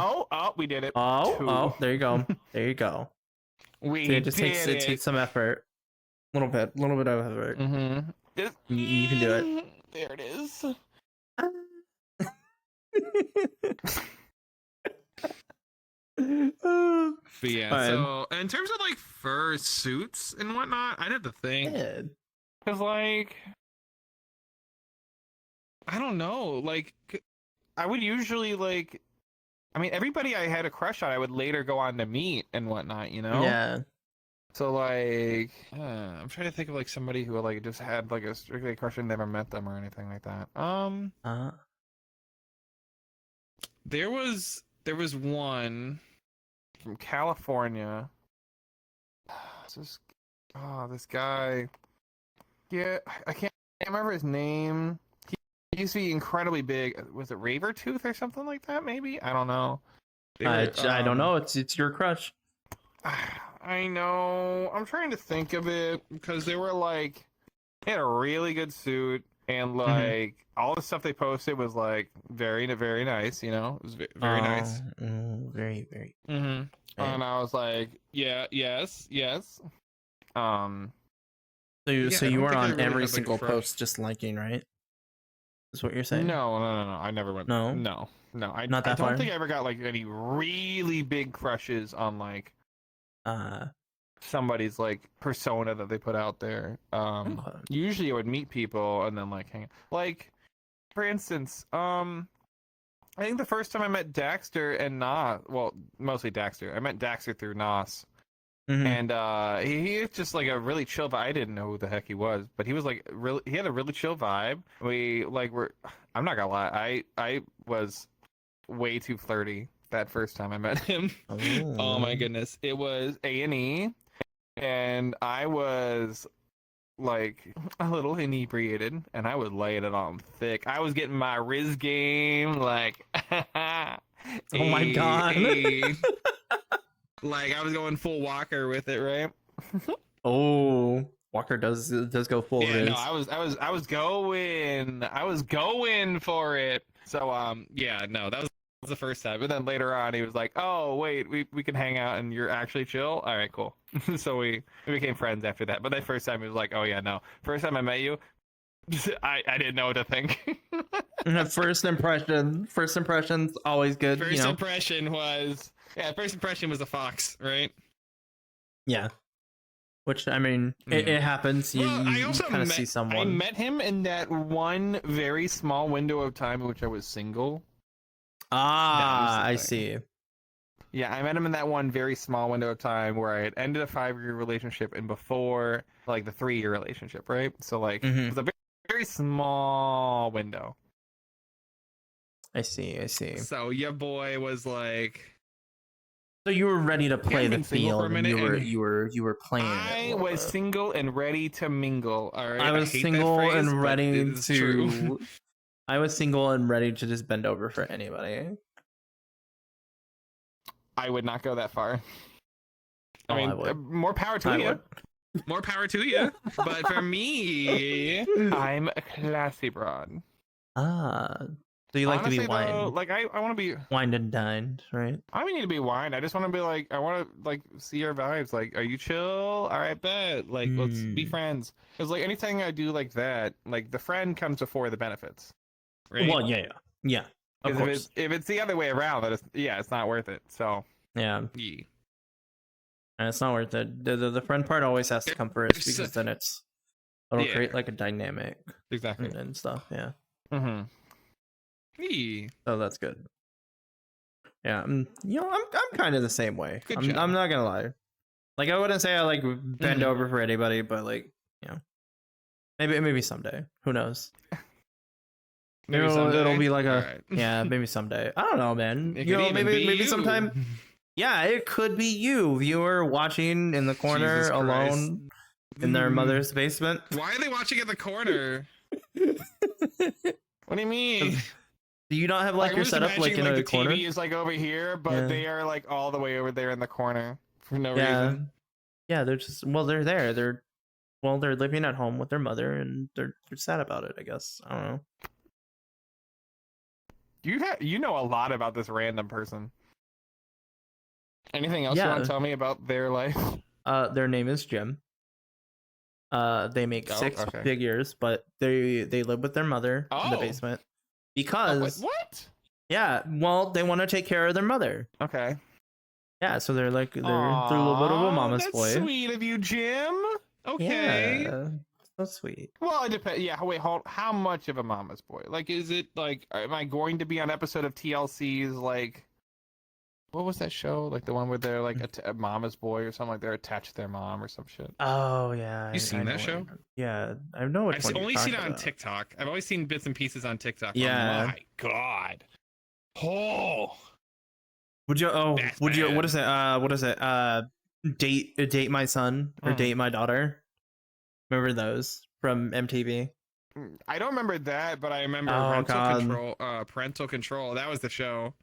We did it. 2. Oh, there you go. There you go. We See, it just did takes some effort. A little bit of effort. You can do it. There it is. But yeah, so in terms of like fur suits and whatnot, I'd have to think. Cause like, I don't know, like, I would usually like, I mean, everybody I had a crush on, I would later go on to meet and whatnot, you know? Yeah. So like, I'm trying to think of like somebody who like just had like a strictly crush and never met them or anything like that. There was one from California. This guy. Yeah, I can't remember his name. He used to be incredibly big. Was it Ravertooth or something like that? Maybe, I don't know. I don't know. It's your crush. I know. I'm trying to think of it because they were like, they had a really good suit and like all the stuff they posted was like very very nice. You know, it was very nice. Very very. And I was like, yeah, yes. So you were on every single post just liking, right? Is what you're saying? No. I never went. No. I don't think I ever got like any really big crushes on like somebody's like persona that they put out there. Usually I would meet people and then like hang out. Like, for instance, I think the first time I met Daxter and Nos, well, mostly Daxter. I met Daxter through Nos. And he is just like a really chill vibe. I didn't know who the heck he was, but he was like he had a really chill vibe. We like I'm not gonna lie, I was way too flirty that first time I met him. Oh my goodness. It was A&E and I was like a little inebriated and I was laying it on thick. I was getting my Riz game like oh my god. Like I was going full Walker with it, right? Oh, Walker does go full Riz. No, I was going for it. So yeah, no, that was the first time. But then later on he was like, "Oh, wait, we can hang out and you're actually chill." All right, cool. So we became friends after that. But that first time he was like, "Oh yeah, no. First time I met you, I didn't know what to think." First impressions always good. First impression was a fox, right? Yeah. Which, I mean, it happens. You kind of see someone. I met him in that one very small window of time in which I was single. I see. Yeah, I met him in that one very small window of time where I had ended a 5-year relationship and before, like, the 3-year relationship, right? So, like, it was a very, very small window. I see. So, your boy was like... So you were ready to play the field, and you were playing. I was single and ready to mingle. All right. I was single and ready to. I was single and ready to just bend over for anybody. I would not go that far. I mean, more power to you. More power to you. But for me, I'm a classy broad. So you like honestly, to be wined? Though, like I want to be wined and dined, right? I don't need to be wined. I just want to be like, I want to like see your vibes. Like, are you chill? All right, bet. Like, let's be friends. Because like anything I do like that, like the friend comes before the benefits. Right? Well, yeah. Of course. If it's the other way around, that it's not worth it. So yeah. And it's not worth it. The friend part always has to come first because then it'll create like a dynamic, exactly, and stuff. Yeah. So that's good. Yeah, I'm kind of the same way. I'm not gonna lie. Like I wouldn't say I like bend over for anybody, but like maybe someday. Who knows? Maybe it'll be like maybe someday. I don't know, man. Maybe sometime. Yeah, it could be you, viewer, watching in the corner alone in their mother's basement. Why are they watching in the corner? What do you mean? Do you not have like your setup like in a corner? The TV is like over here, but they are like all the way over there in the corner for no reason. Yeah, they're just they're there. They're living at home with their mother, and they're sad about it. I guess I don't know. You know a lot about this random person. Anything else you want to tell me about their life? Their name is Jim. They make 6 figures, but they live with their mother in the basement because what? Yeah, well, they want to take care of their mother. Okay. Yeah, so they're a little bit of a mama's boy. That's sweet of you, Jim. Okay. Yeah, so sweet. Well, it depends. Yeah, wait, hold. How much of a mama's boy? Like, is it like, am I going to be on episode of TLC's like, what was that show? Like the one where they're like a mama's boy or something, like they're attached to their mom or some shit. Oh yeah. You seen that show? Yeah, I know. I've only seen it on TikTok. I've always seen bits and pieces on TikTok. Yeah. Oh my god. Oh. What is it? Date my son or date my daughter. Remember those from MTV? I don't remember that, but I remember Parental Control. That was the show.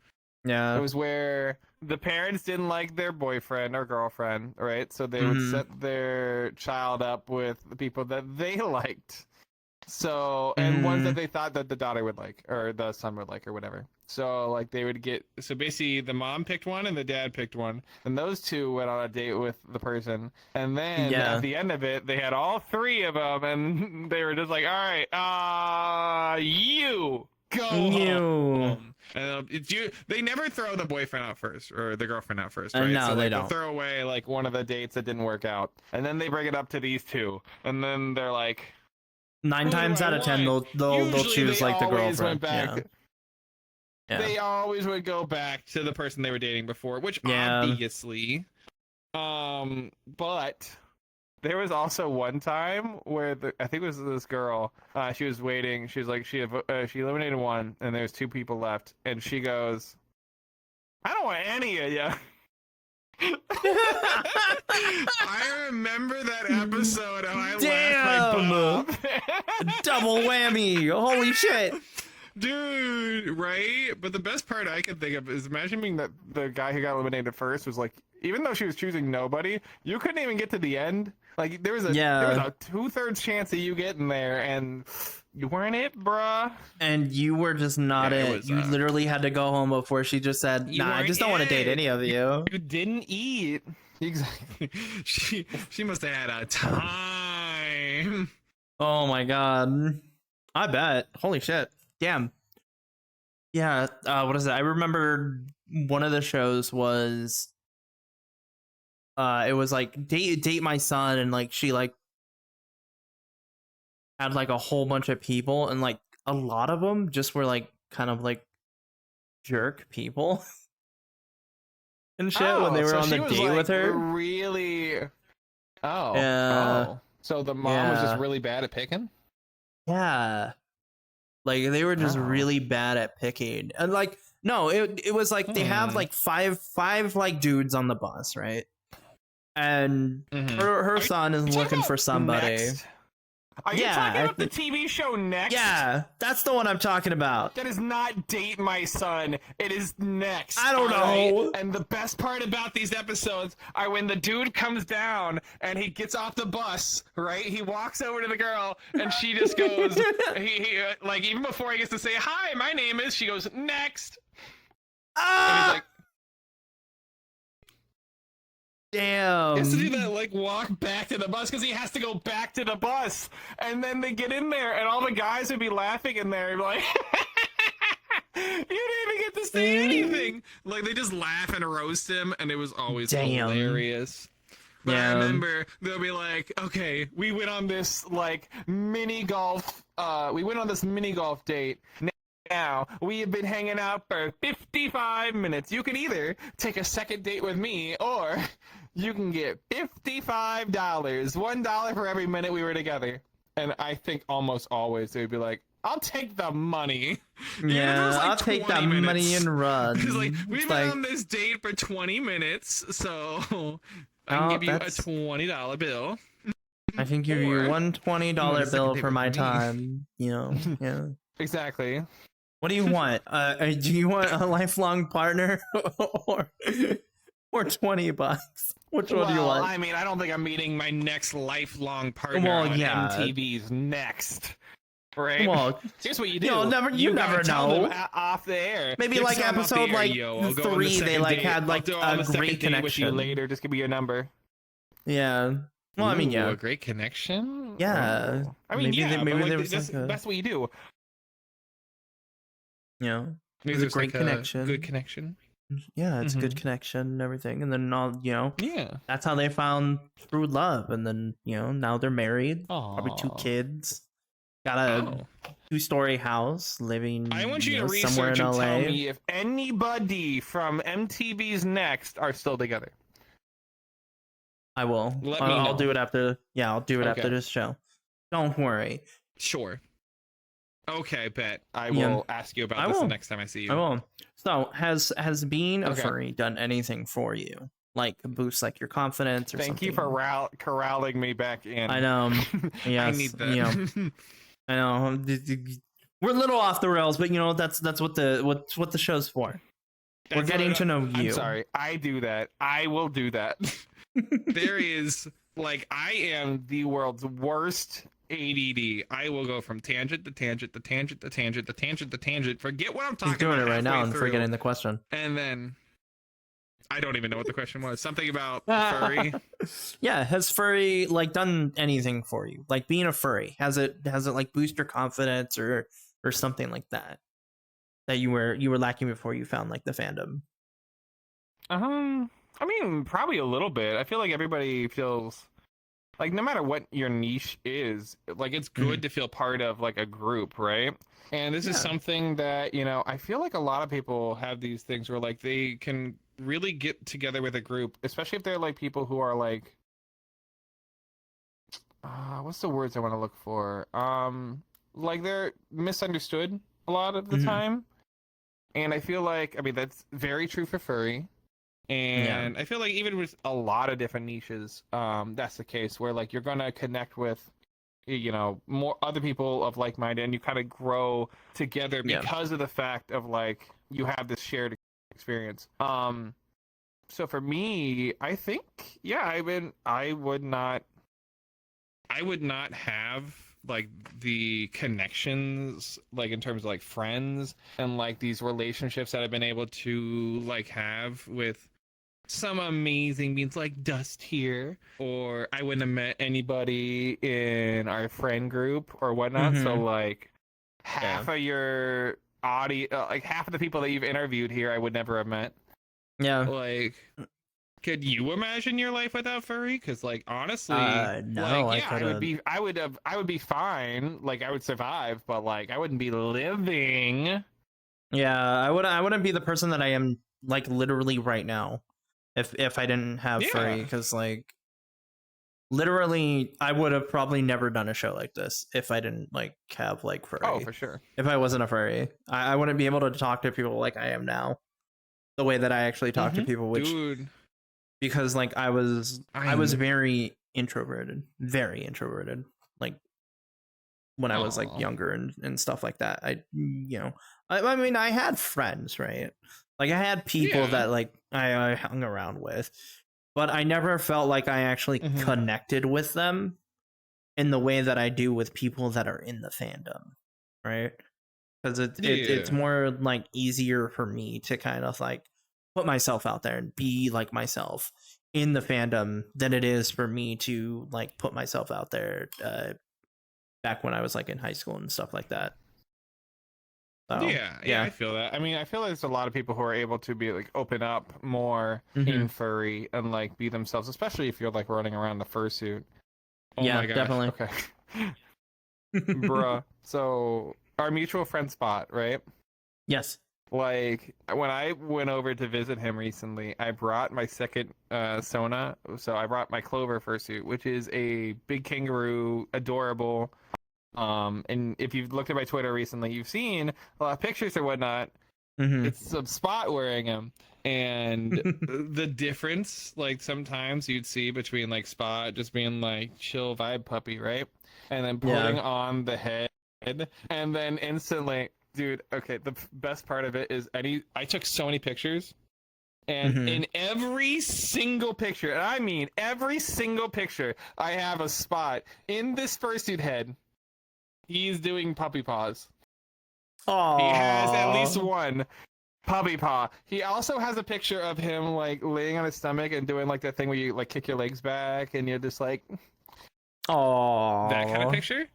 Yeah. It was where the parents didn't like their boyfriend or girlfriend, right? So they would set their child up with the people that they liked. So, and ones that they thought that the daughter would like, or the son would like, or whatever. So, like, they would get, so basically the mom picked one and the dad picked one. And those two went on a date with the person. And then at the end of it, they had all 3 of them. And they were just like, all right, you go home. And they never throw the boyfriend out first or the girlfriend out first, right? No, so, they don't. They'll throw away, like, one of the dates that didn't work out. And then they bring it up to these 2. And then they're like, 9 times out of 10, they'll choose like the girlfriend. Yeah. They always would go back to the person they were dating before, which obviously. But there was also one time where I think it was this girl. She was waiting. She was like she eliminated one, and there's 2 people left, and she goes, "I don't want any of you." I remember that episode. I laughed double whammy! Holy shit, dude! Right? But the best part I could think of is imagining that the guy who got eliminated first was like, even though she was choosing nobody, you couldn't even get to the end. Like there was a 2/3 chance of you getting there, and you weren't it, bruh. And you were just not it. You literally had to go home before she just said, "Nah, I just don't want to date any of you." You didn't eat. Exactly. She must have had a time. Oh my god. I bet. Holy shit. Damn. Yeah. What is it? I remember one of the shows was. It was like date my son, and like she like had like a whole bunch of people, and like a lot of them just were like kind of like jerk people and shit when they were on the date with her. Really? So the mom was just really bad at picking? Yeah. Like they were just really bad at picking. And like no, it was like they have like five like dudes on the bus, right? And her son is looking for somebody. Next? Are you talking about the TV show Next? Yeah, that's the one I'm talking about. That is not Date My Son. It is Next. I don't know. And the best part about these episodes are when the dude comes down and he gets off the bus, right? He walks over to the girl and she just goes, he like even before he gets to say, "Hi, my name is," she goes, "Next." And he's like, damn. He has to do that, like, walk back to the bus because he has to go back to the bus. And then they get in there, and all the guys would be laughing in there, like, you didn't even get to say anything. Like, they just laugh and roast him, and it was always hilarious. But I remember they'll be like, okay, we went on this, like, mini golf date. Now, we have been hanging out for 55 minutes. You can either take a second date with me, or you can get $55, $1 for every minute we were together. And I think almost always they would be like, I'll take the money. Yeah, like I'll take that money and run. It's like, we've been on this date for 20 minutes, so I can give you a $20 bill. I can give you one $20 bill for my time. You know, yeah. Exactly. What do you want? Do you want a lifelong partner or $20? Which one do you want? I mean, I don't think I'm meeting my next lifelong partner Well, on yeah. MTV's Next. Right? Well, here's what you do. you never know. Off the air. Maybe like episode like 3, they like had like a great connection. With you later. Just give me your number. Yeah. Well, I mean, yeah. A great connection. Yeah. Oh. I mean, maybe there was that's what you do. Yeah. Maybe there's a great connection. Good connection. Yeah, it's a good connection and everything, and then all that's how they found true love, and then now they're married. Probably 2 kids. Got a 2-story house, living. I want you to somewhere research in and LA. tell me if anybody from MTV's Next are still together. I will. Let me know. I'll do it after. Yeah, I'll do it after this show. Don't worry. Sure. Okay, bet. I will ask you about this the next time I see you. I will. So, has being a furry done anything for you? Like boost like your confidence or something? Thank you for corralling me back in. I know. Yes. I need that. I know. We're a little off the rails, but that's what the show's for. We're getting to know you. I'm sorry. I do that. I will do that. There is I am the world's worst ADD. I will go from tangent to tangent to tangent to tangent to tangent to tangent. Forget what I'm talking about. He's doing it right now and through, forgetting the question. And then I don't even know what the question was. Something about furry. Yeah, has furry done anything for you? Like being a furry, has it boost your confidence or something like that you were lacking before you found the fandom? I mean, probably a little bit. I feel like everybody feels no matter what your niche is, it's good to feel part of a group, right? And this is something that, I feel like a lot of people have these things where they can really get together with a group, especially if they're people who are what's the words I want to look for? They're misunderstood a lot of the time. And I feel that's very true for furry. And I feel even with a lot of different niches, that's the case where you're gonna connect with more other people of like-minded, and you kind of grow together because of the fact of you have this shared experience. So for me, I think I would not have the connections in terms of friends and these relationships that I've been able to have with some amazing beings like Dust here, or I wouldn't have met anybody in our friend group or whatnot. So half of your audio, half of the people that you've interviewed here, I would never have met. Yeah. Could you imagine your life without furry? Because no, honestly, I would be fine. I would survive, but I wouldn't be living. Yeah, I wouldn't be the person that I am literally right now if I didn't have furry, because literally I would have probably never done a show like this if I didn't have furry. Oh, for sure. If I wasn't a furry, I wouldn't be able to talk to people like I am now, the way that I actually talk to people, which because I was very introverted when I was younger and stuff like that. I mean I had friends, right? I had people that I hung around with, but I never felt like I actually connected with them in the way that I do with people that are in the fandom, right? Because it's more easier for me to kind of put myself out there and be myself in the fandom than it is for me to put myself out there back when I was in high school and stuff like that. So, yeah, I feel that. I mean, I feel there's a lot of people who are able to be open up more in furry and be themselves, especially if you're running around the fursuit. Oh my gosh. Definitely. Okay. Bruh. So our mutual friend Spot, right? Yes. When I went over to visit him recently, I brought my second Sona. So I brought my Clover fursuit, which is a big kangaroo, adorable. And if you've looked at my Twitter recently, you've seen a lot of pictures or whatnot. It's some Spot wearing him, and the difference, sometimes you'd see between Spot just being chill vibe puppy, right, and then putting on the head, and then instantly dude. Okay, the best part of it is I took so many pictures, and in every single picture, and I mean every single picture, I have a spot in this fursuit head. He's doing puppy paws. Aww. He has at least one puppy paw. He also has a picture of him like laying on his stomach and doing like that thing where you like kick your legs back and you're just like, aww, that kind of picture.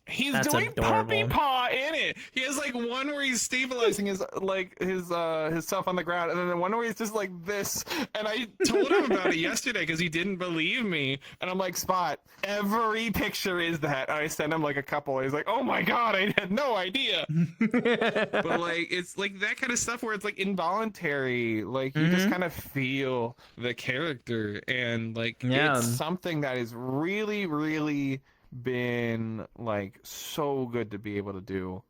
He's That's doing adorable. puppy paw in it. He has like one where he's stabilizing his self on the ground, and then the one where he's just like this. And I told him about it yesterday because he didn't believe me. And I'm like, Spot, every picture is that. And I sent him like a couple. He's like, oh my god, I had no idea. But like, it's like that kind of stuff where it's like involuntary. Like you just kind of feel the character, and like it's something that is really, really been like so good to be able to do.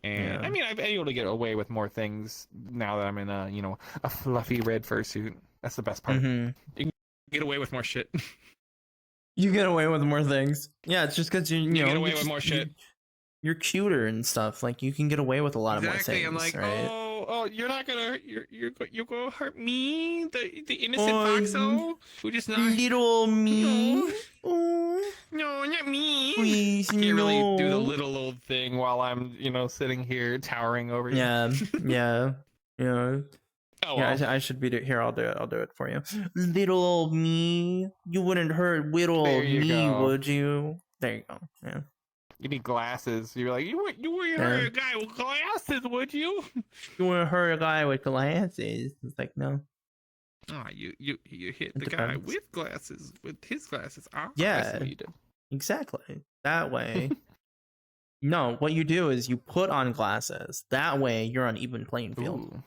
And I mean, I've been able to get away with more things now that I'm in a fluffy red fursuit. That's the best part. You can get away with more shit. You get away with more things. Yeah, it's just because you get away with more shit. You're cuter and stuff. Like you can get away with a lot of more things. I'm like, right? oh, you're not gonna, you're gonna hurt me, the innocent foxo, who just not little me. No, not me. Please, I can't really do the little old thing while I'm, sitting here towering over you. Yeah. Oh, well. I should be here. I'll do it for you. Little old me. You wouldn't hurt little old me, would you? There you go. Yeah. You need glasses. You're like, you wouldn't hurt a guy with glasses, would you? You wouldn't hurt a guy with glasses. It's like, no. Oh, you hit the guy with glasses, with his glasses. Oh, yeah, you did. Exactly. That way. No, what you do is you put on glasses. That way you're on even playing field. Ooh.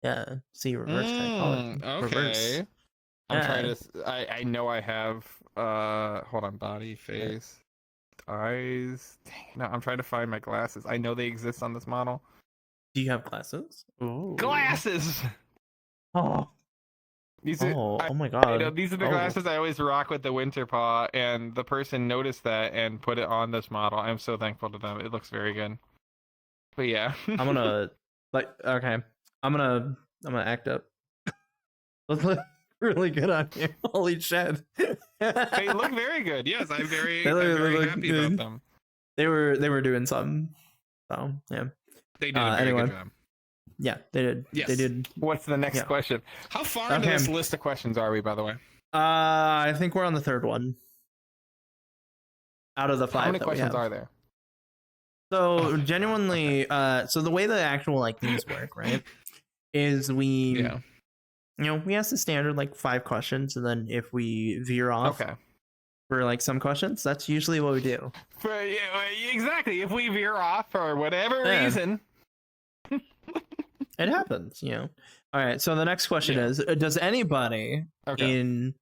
Yeah. See, reverse psychology. Okay. Reverse. I'm trying to. I know I have. Hold on. Body, face, eyes. Dang, no, I'm trying to find my glasses. I know they exist on this model. Do you have glasses? Ooh. Glasses. Oh. These are, oh my god. These are the glasses I always rock with the winter paw, and the person noticed that and put it on this model. I'm so thankful to them. It looks very good. But yeah. I'm gonna I'm gonna act up. Those look really good on you. Holy shit. They look very good. Yes, I'm very happy about them. They were doing something. So yeah. They did a very good job. Yeah, they did. Yes. They did. What's the next question? How far into this list of questions are we, by the way? I think we're on the third one. Out of the 5. How many questions are there? So genuinely, so the way the actual things work, right, is we we ask the standard 5 questions, and then if we veer off for some questions, that's usually what we do. Exactly. If we veer off for whatever reason. It happens, All right, so the next question is, does anybody in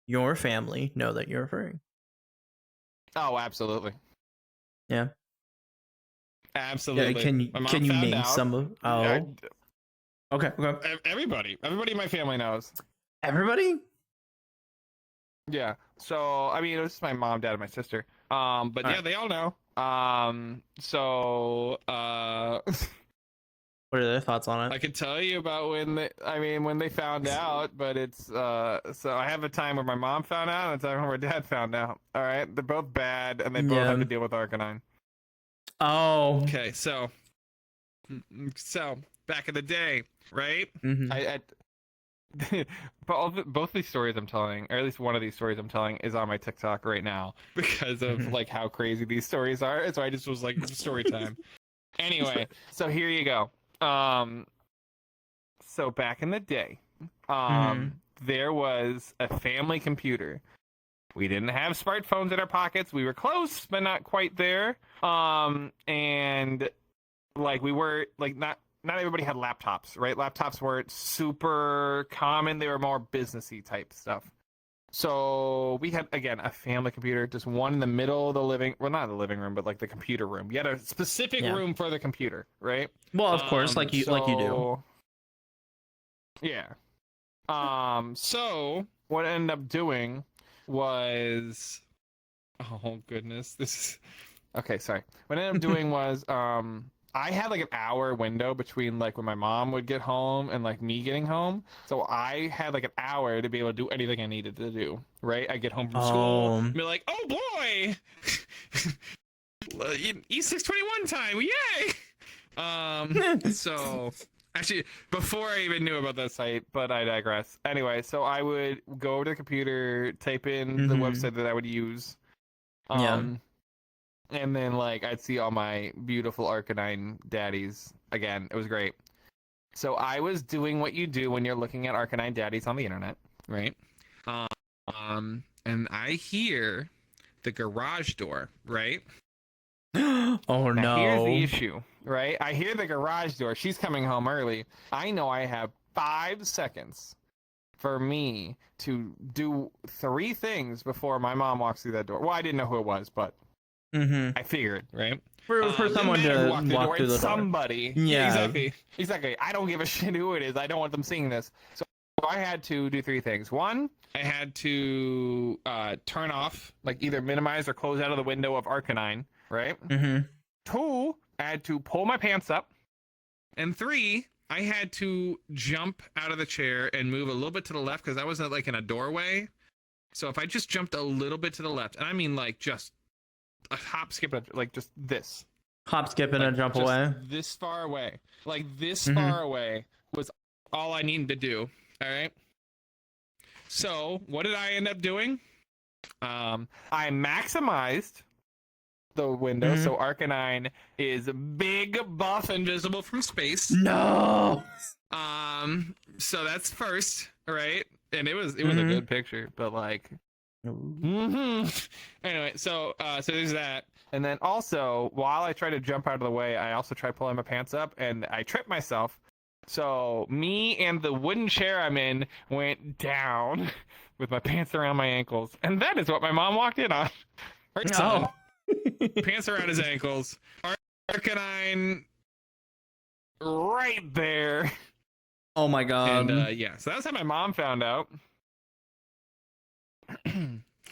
your family know that you're a furry? Oh, absolutely. Yeah. Absolutely. Can you name some of... Oh. Okay. Everybody in my family knows. Everybody? Yeah. So, I mean, it was just my mom, dad, and my sister. But they all know. What are their thoughts on it? I could tell you about when they found out, but it's so I have a time where my mom found out and a time where dad found out. All right, they're both bad and they both have to deal with Arcanine. Oh. Okay, so back in the day, right? Both these stories I'm telling, or at least one of these stories I'm telling, is on my TikTok right now because of how crazy these stories are. So I just was like, story time. Anyway, so here you go. So back in the day, there was a family computer. We didn't have smartphones in our pockets. We were close, but not quite there. And we were not everybody had laptops, right? Laptops weren't super common. They were more businessy type stuff. So we had, again, a family computer, just one in the middle of the not the living room, but the computer room. You had a specific room for the computer, right? Well, of course, like you do. Yeah. So what I ended up doing was, oh goodness, this is okay. Sorry. What I ended up doing was, I had like an hour window between like when my mom would get home and like me getting home. So I had like an hour to be able to do anything I needed to do, right? I get home from school and be like, oh boy, E621 time, yay! So actually, before I even knew about that site, but I digress. Anyway, so I would go over to the computer, type in the website that I would use. And then like I'd see all my beautiful Arcanine daddies again. It was great. So I was doing what you do when you're looking at Arcanine daddies on the internet, right? And I hear the garage door, right? Oh no. Now, here's the issue, right? I hear the garage door. She's coming home early. I know I have 5 seconds for me to do 3 things before my mom walks through that door. Well, I didn't know who it was, but I figured, right? For someone to walk through the door. Somebody. Yeah, exactly. I don't give a shit who it is. I don't want them seeing this. So I had to do 3 things. 1, I had to turn off, like either minimize or close out of the window of Arcanine, right? 2, I had to pull my pants up. And 3, I had to jump out of the chair and move a little bit to the left because I was like in a doorway. So if I just jumped a little bit to the left, and I mean like just a hop, skip, like just this. Hop, skip, and a jump away. This far away. Like this far away was all I needed to do. All right. So what did I end up doing? I maximized the window so Arcanine is big, buff, and visible from space. No. So that's first, right? And it was a good picture, but like anyway, so there's that. And then also, while I try to jump out of the way, I also try pulling my pants up and I tripped myself. So me and the wooden chair I'm in went down with my pants around my ankles. And that is what my mom walked in on. Her son, pants around his ankles. Arcanine right there. Oh my god. And yeah, so that's how my mom found out.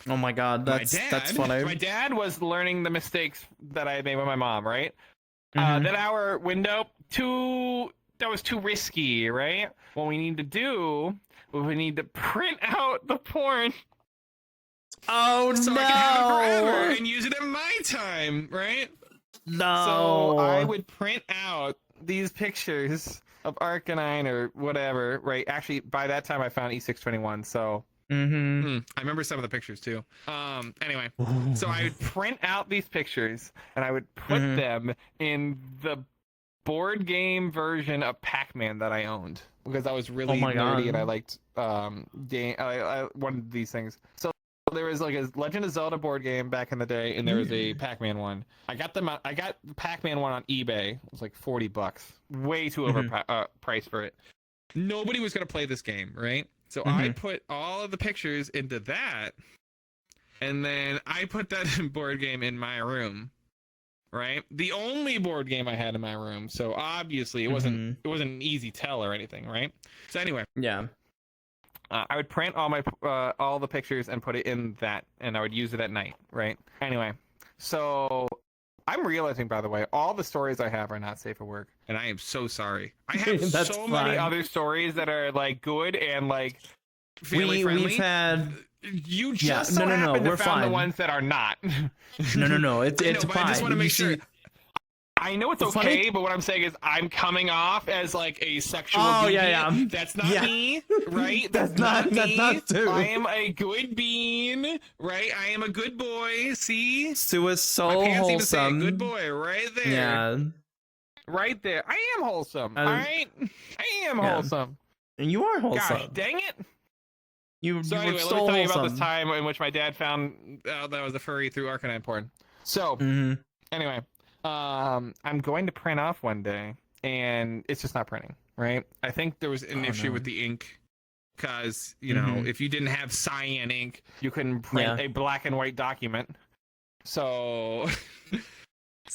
Oh my god, that's funny. My dad was learning the mistakes that I made with my mom, right? That hour window, that was too risky, right? What we need to do, we need to print out the porn. Oh so no! I can have it forever and use it at my time, right? No. So I would print out these pictures of Arcanine or whatever, right? Actually, by that time I found E621, so I remember some of the pictures too. Anyway, so I would print out these pictures and I would put them in the board game version of Pac-Man that I owned because I was really nerdy and I liked I wanted these things. So there was like a Legend of Zelda board game back in the day, and there was a Pac-Man one. I got the Pac-Man one on eBay. It was like $40, way too overpriced for it. Nobody was gonna play this game, right? So I put all of the pictures into that, and then I put that board game in my room, right? The only board game I had in my room. So obviously it wasn't an easy tell or anything, right? So anyway, I would print all the pictures and put it in that, and I would use it at night, right? Anyway, so I'm realizing, by the way, all the stories I have are not safe for work, and I am so sorry. I have so many other stories that are like good and like family friendly. We've had you just happen to found the ones that are not. No, it's fine. I just want to make sure. I know it's okay, but what I'm saying is I'm coming off as like a sexual being. That's not me, right? That's not me. That's not Tsu. I am a good bean, right? I am a good boy. See? Tsu is so wholesome. Good boy, right there. Yeah. Right there. I am wholesome, all right? I am wholesome. And you are wholesome. Gosh, dang it. You anyway, let me tell you about this time in which my dad found out that I was a furry through Arcanine porn. So, anyway. I'm going to print off one day, and it's just not printing, right? I think there was an issue with the ink, because, you know, if you didn't have cyan ink, you couldn't print a black and white document. So,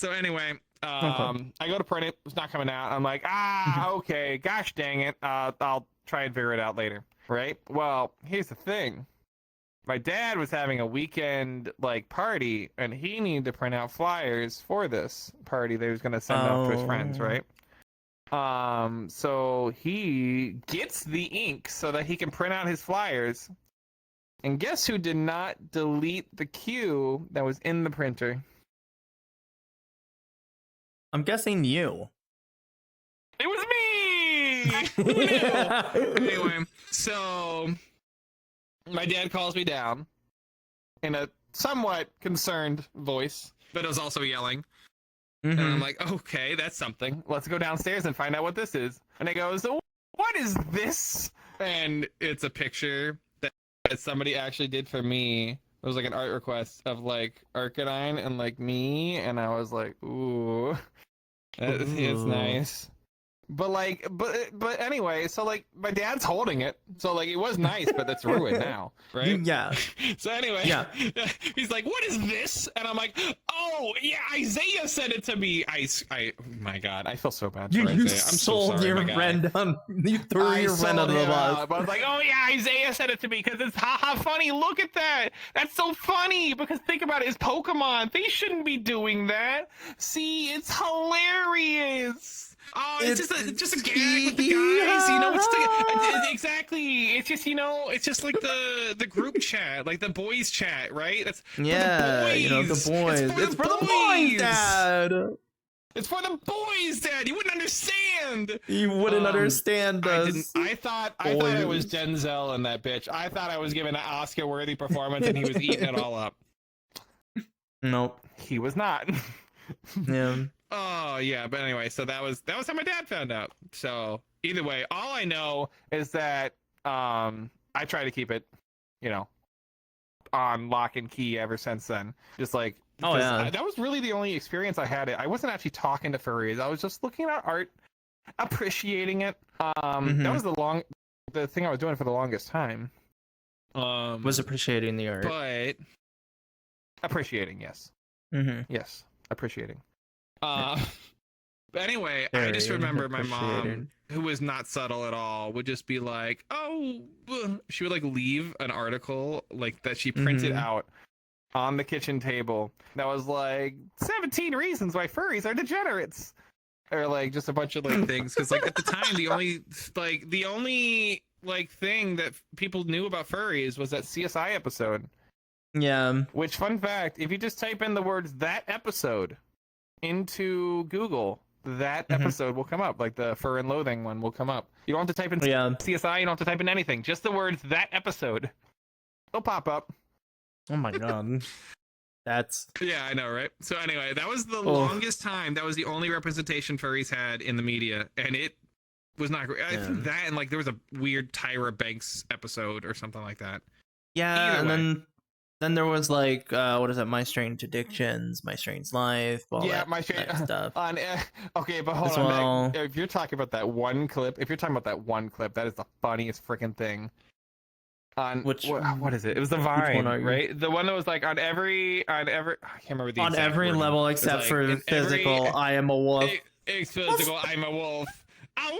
anyway, I go to print it. It's not coming out. I'm like, okay, gosh dang it. I'll try and figure it out later, right? Well, here's the thing. my dad was having a weekend like party, and he needed to print out flyers for this party that he was going to send off to his friends, right? So he gets the ink so that he can print out his flyers. And guess who did not delete the cue that was in the printer? I'm guessing you. It was me! Anyway, so my dad calls me down in a somewhat concerned voice, but it was also yelling. And I'm like, okay, that's something. Let's go downstairs and find out what this is. And he goes, what is this? And it's a picture that somebody actually did for me. It was like an art request of like Arcanine and like me. And I was like, ooh, it's nice. But like, but anyway, so like my dad's holding it, so like it was nice, but that's ruined now, right? Yeah. So anyway, yeah, he's like, "What is this?" And I'm like, "Oh yeah, Isaiah sent it to me." Oh my God, I feel so bad for Isaiah. I'm sold so sorry, your friend on. You threw your friend under the bus. But I was like, "Oh yeah, Isaiah sent it to me because it's haha funny. Look at that. That's so funny because think about it, it's Pokemon. They shouldn't be doing that. See, it's hilarious." Oh, it's just a gag with the guys, you know. It's exactly. It's just, you know, it's just like the group chat, like the boys chat, right? That's yeah, for the boys. You know, the boys. It's for the boys, Dad. It's for the boys, Dad. You wouldn't understand. You wouldn't understand us. I thought it was Denzel and that bitch. I thought I was giving an Oscar-worthy performance, and he was eating it all up. Nope, he was not. Yeah. Oh yeah, but anyway, so that was how my dad found out. So either way, all I know is that I try to keep it, you know, on lock and key ever since then. Just like, that was really the only experience I had. I wasn't actually talking to furries. I was just looking at art, appreciating it. That was the thing I was doing for the longest time. Was appreciating the art, but appreciating, yes, yes, appreciating. But anyway, I just remember my mom, who was not subtle at all, would just be like, "Oh," she would like leave an article like that she printed out on the kitchen table that was like 17 reasons why furries are degenerates, or like just a bunch of like things. Because like at the time, the only thing that people knew about furries was that CSI episode. Yeah. Which, fun fact, if you just type in the words "that episode" into Google, that episode will come up. Like the Fur and Loathing one will come up. You don't have to type in CSI, you don't have to type in anything, just the words "that episode." It'll pop up. Oh my God. That's yeah, I know, right? So anyway, that was the longest time. That was the only representation furries had in the media, and it was not great. I think that, and like there was a weird Tyra Banks episode or something like that. Yeah. Either and then there was like, what is it? My Strange Addictions, My Strange Life, all My Strange stuff. Okay, but hold on. If you're talking about that one clip, that is the funniest freaking thing. On what is it? It was the Vine, right? The one that was like on every I can't remember the on every level except like, for physical. I am a wolf. It's physical. I'm a wolf. Ow!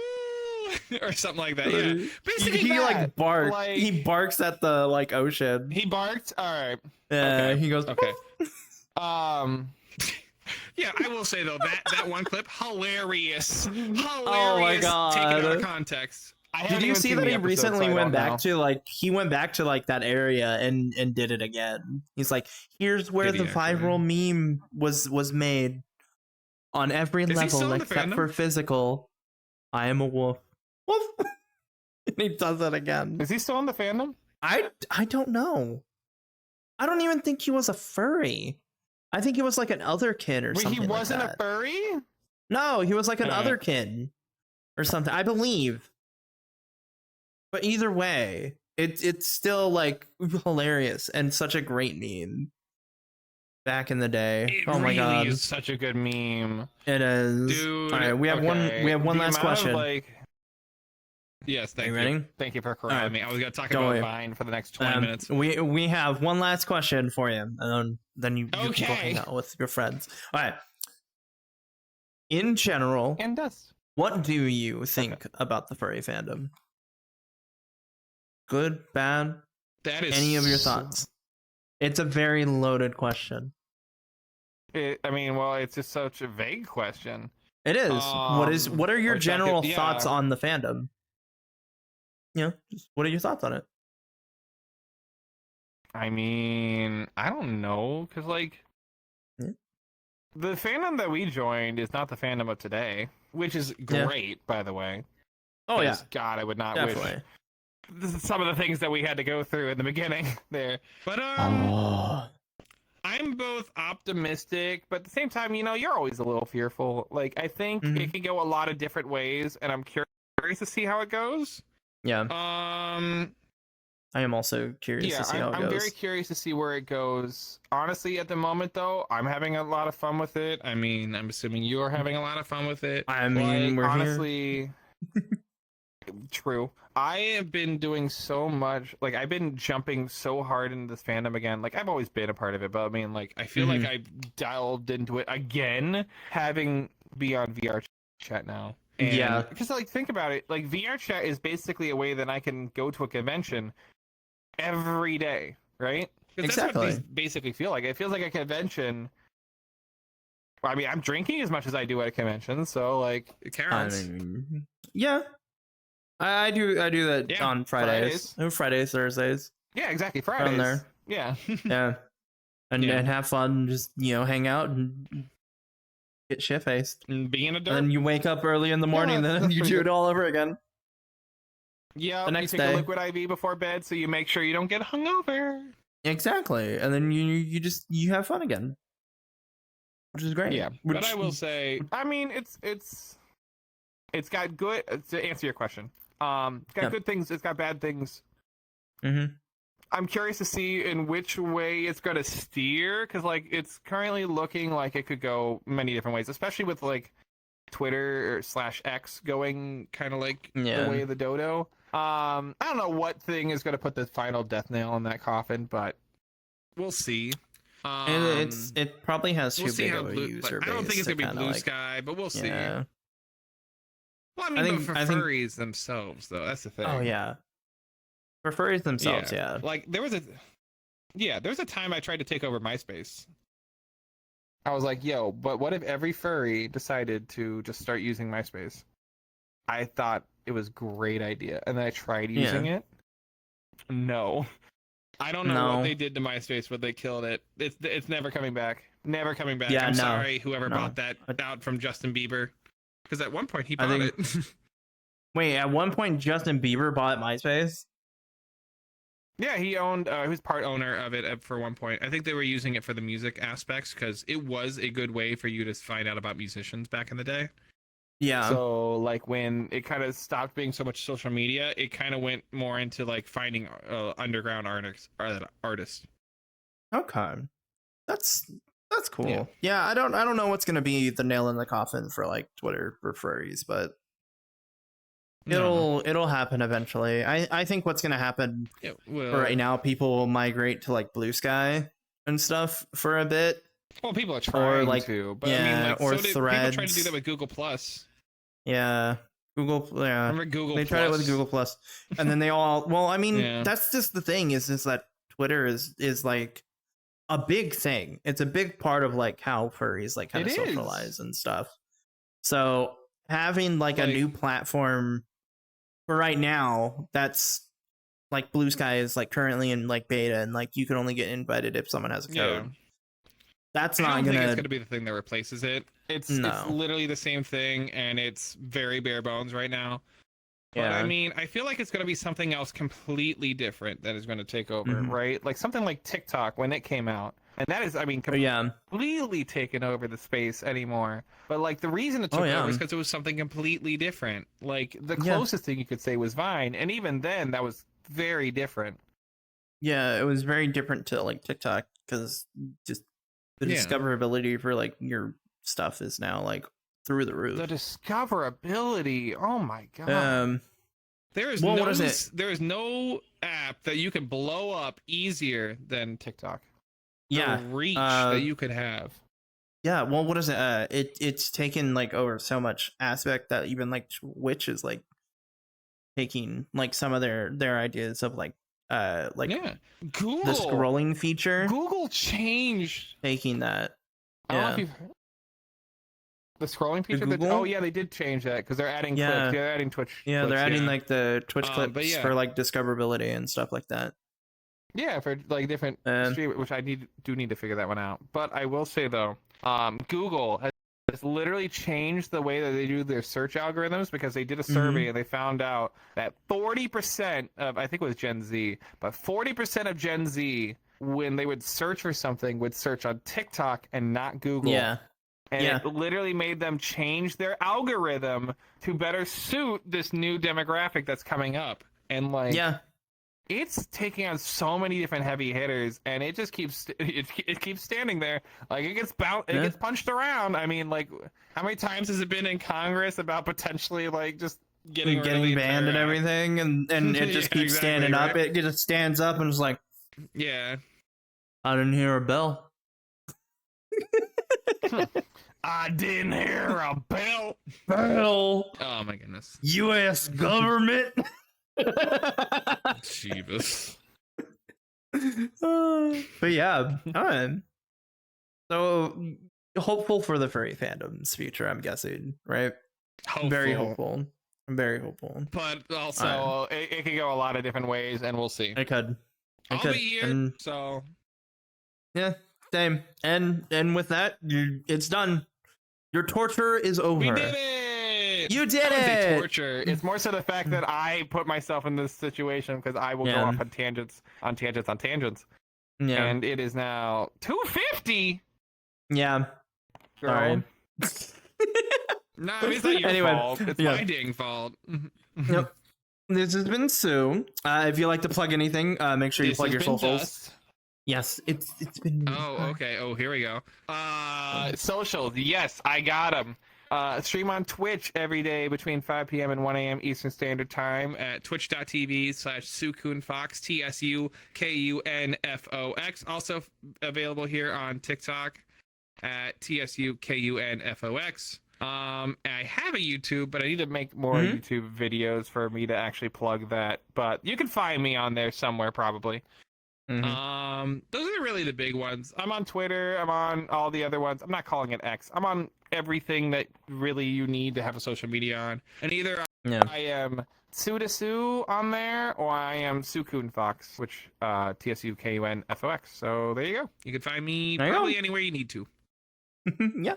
Or something like that. Yeah. Basically, he like barks. Like, he barks at the like ocean. He barked. All right. Yeah. Okay. He goes. Okay. Yeah, I will say though that one clip, hilarious. Oh my God. Taken out of context. Did you see that he recently went back to like that area and did it again? He's like, here's where the viral meme was made on every level except for physical. I am a wolf. Wolf. And he does it again. Is he still in the fandom? I don't know. I don't even think he was a furry. I think he was like an otherkin or something. He wasn't like that. A furry? No, he was like an otherkin or something, I believe. But either way, it's still like hilarious and such a great meme. Back in the day, my God, is such a good meme. It is. Dude, all right, we have one last question. Yes, thank you. Ready? Thank you for correcting me. I was going to talk about Vine for the next 20 minutes. We have one last question for you, and then you can go hang out with your friends. All right. In general, what do you think about the furry fandom? Good, bad, That is any of your thoughts? It's a very loaded question. It's just such a vague question. It is. What are your general thoughts on the fandom? What are your thoughts on it? I mean, I don't know, because the fandom that we joined is not the fandom of today, which is great, by the way. Oh yeah, God, I would not wish some of the things that we had to go through in the beginning there. But I'm both optimistic, but at the same time, you're always a little fearful. Like, I think it can go a lot of different ways, and I'm curious to see how it goes. Yeah. I am also curious to see how it goes. I'm very curious to see where it goes. Honestly, at the moment, though, I'm having a lot of fun with it. I mean, I'm assuming you're having a lot of fun with it. I mean, we're honestly true. I have been doing so much. Like, I've been jumping so hard into this fandom again. Like, I've always been a part of it, but I mean, like, I feel like I delved into it again, having be on VR chat now. And because, like, think about it. Like, VR chat is basically a way that I can go to a convention every day, right? Exactly. That's what these basically feel like. It feels like a convention. I mean, I'm drinking as much as I do at a convention, so, like, it counts. I do that on Fridays. Fridays, Thursdays. Yeah, exactly. Fridays. Around there. Yeah. Yeah. And have fun, just, hang out and get shit faced. And being a dirt. And then you wake up early in the morning, then you do it all over again. Yeah, the next you take day. a liquid IV before bed so you make sure you don't get hungover. Exactly. And then you have fun again. Which is great. Yeah. But I will say, I mean, it's got good, to answer your question. It's got good things, it's got bad things. I'm curious to see in which way it's going to steer, because, like, it's currently looking like it could go many different ways, especially with, like, Twitter / X going kind of like the way of the dodo. I don't know what thing is going to put the final death nail in that coffin, but we'll see. And it probably has too big of a user base. I don't think it's going to be Blue Sky, but we'll see. Well, I mean, for furries themselves, though, that's the thing. Oh, yeah. For furries themselves, yeah. Like, there was a time I tried to take over MySpace. I was like, yo, but what if every furry decided to just start using MySpace? I thought it was a great idea. And then I tried using it. No. I don't know what they did to MySpace, but they killed it. It's never coming back. Never coming back. I'm sorry, whoever bought that out from Justin Bieber. Because at one point he bought it. Wait, at one point Justin Bieber bought MySpace? Yeah, he was part owner of it for one point. I think they were using it for the music aspects because it was a good way for you to find out about musicians back in the day. Yeah. So, like, when it kind of stopped being so much social media, it kind of went more into, like, finding underground artists. Okay. That's cool. Yeah, I don't know what's gonna be the nail in the coffin for, like, Twitter for furries, but it'll happen eventually. I think what's gonna happen for right now, people will migrate to, like, Blue Sky and stuff for a bit. Well, people are trying to, but I mean, like, or Threads. People tried to do that with Google Plus. Yeah, Google. Yeah, remember Google? They tried it with Google Plus, and then they all. Well, I mean, that's just the thing is that Twitter is like a big thing. It's a big part of, like, how furries, like, kind of socialize and stuff. So having like a new platform for right now, that's like Blue Sky is, like, currently in, like, beta, and, like, you can only get invited if someone has a code. Yeah. That's I not don't gonna. think it's gonna be the thing that replaces it. It's literally the same thing, and it's very bare bones right now. But I mean, I feel like it's gonna be something else completely different that is gonna take over, right? Like something like TikTok when it came out, and that is, I mean, completely taken over the space anymore. But, like, the reason it took over is because it was something completely different. Like, the closest thing you could say was Vine, and even then, that was very different. Yeah, it was very different to, like, TikTok, because just the discoverability for, like, your stuff is now, like, through the roof. The discoverability, oh my god. There is no app that you can blow up easier than TikTok. The reach that you could have. Yeah, well, what is it? It's taken, like, over so much aspect that even, like, Twitch is, like, taking, like, some of their ideas of, like, like Google the scrolling feature. Google changed taking that. I don't know if you've the scrolling feature. Oh yeah, they did change that because they're adding clips. Yeah, they're adding Twitch. Yeah, clips, they're adding like the Twitch clips for like discoverability and stuff like that. Yeah, for like different stream, which I do need to figure that one out. But I will say though, Google has literally changed the way that they do their search algorithms because they did a survey and they found out that 40% of, I think it was Gen Z, but 40% of Gen Z, when they would search for something, would search on TikTok and not Google. Yeah. And it literally made them change their algorithm to better suit this new demographic that's coming up. And like, it's taking on so many different heavy hitters, and it just keeps it keeps standing there. Like it gets gets punched around. I mean, like how many times has it been in Congress about potentially like just getting banned and everything, and it just keeps standing up. It just stands up and is like, I didn't hear a bell. I didn't hear a bell. Oh my goodness. U.S. government. Jeebus. But yeah, so hopeful for the furry fandom's future, I'm guessing, right? Hopeful. Very hopeful. I'm very hopeful. But also, it could go a lot of different ways, and we'll see. It could. I'll be here, so yeah, same. And with that, it's done. Your torture is over. We did it. You did it! Torture. It's more so the fact that I put myself in this situation because I will go off on tangents. Yeah. And it is now 2:50. Yeah. Sorry. No, it's not your fault. It's my dang fault. Yep. This has been Tsu. If you like to plug anything, make sure you plug your socials. Yes, it's been. Oh, okay. Oh, here we go. Socials. Yes, I got them. Stream on Twitch every day between 5 p.m. and 1 a.m. Eastern Standard Time at twitch.tv/TsuKunfox, TSUKUNFOX. Also available here on TikTok at TSUKUNFOX. I have a YouTube, but I need to make more YouTube videos for me to actually plug that. But you can find me on there somewhere, probably. Those are really the big ones. I'm on Twitter. I'm on all the other ones. I'm not calling it X. I'm on everything that really you need to have a social media on. And either I am Tsu Desu on there, or I am TsuKunfox, which TSUKUNFOX. So there you go. You can find me probably anywhere you need to. Yeah.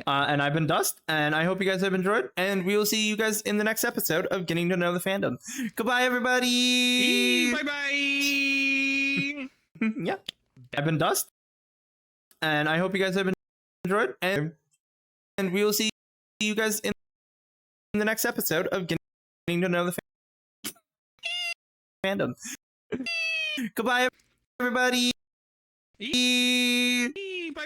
And I've been Dust, and I hope you guys have enjoyed, and we will see you guys in the next episode of Getting to Know the Fandom. Goodbye, everybody! Bye-bye! Yeah. I've been Dust, and I hope you guys have enjoyed, and we will see you guys in the next episode of Getting to Know the Fandom. Goodbye, everybody! Bye-bye!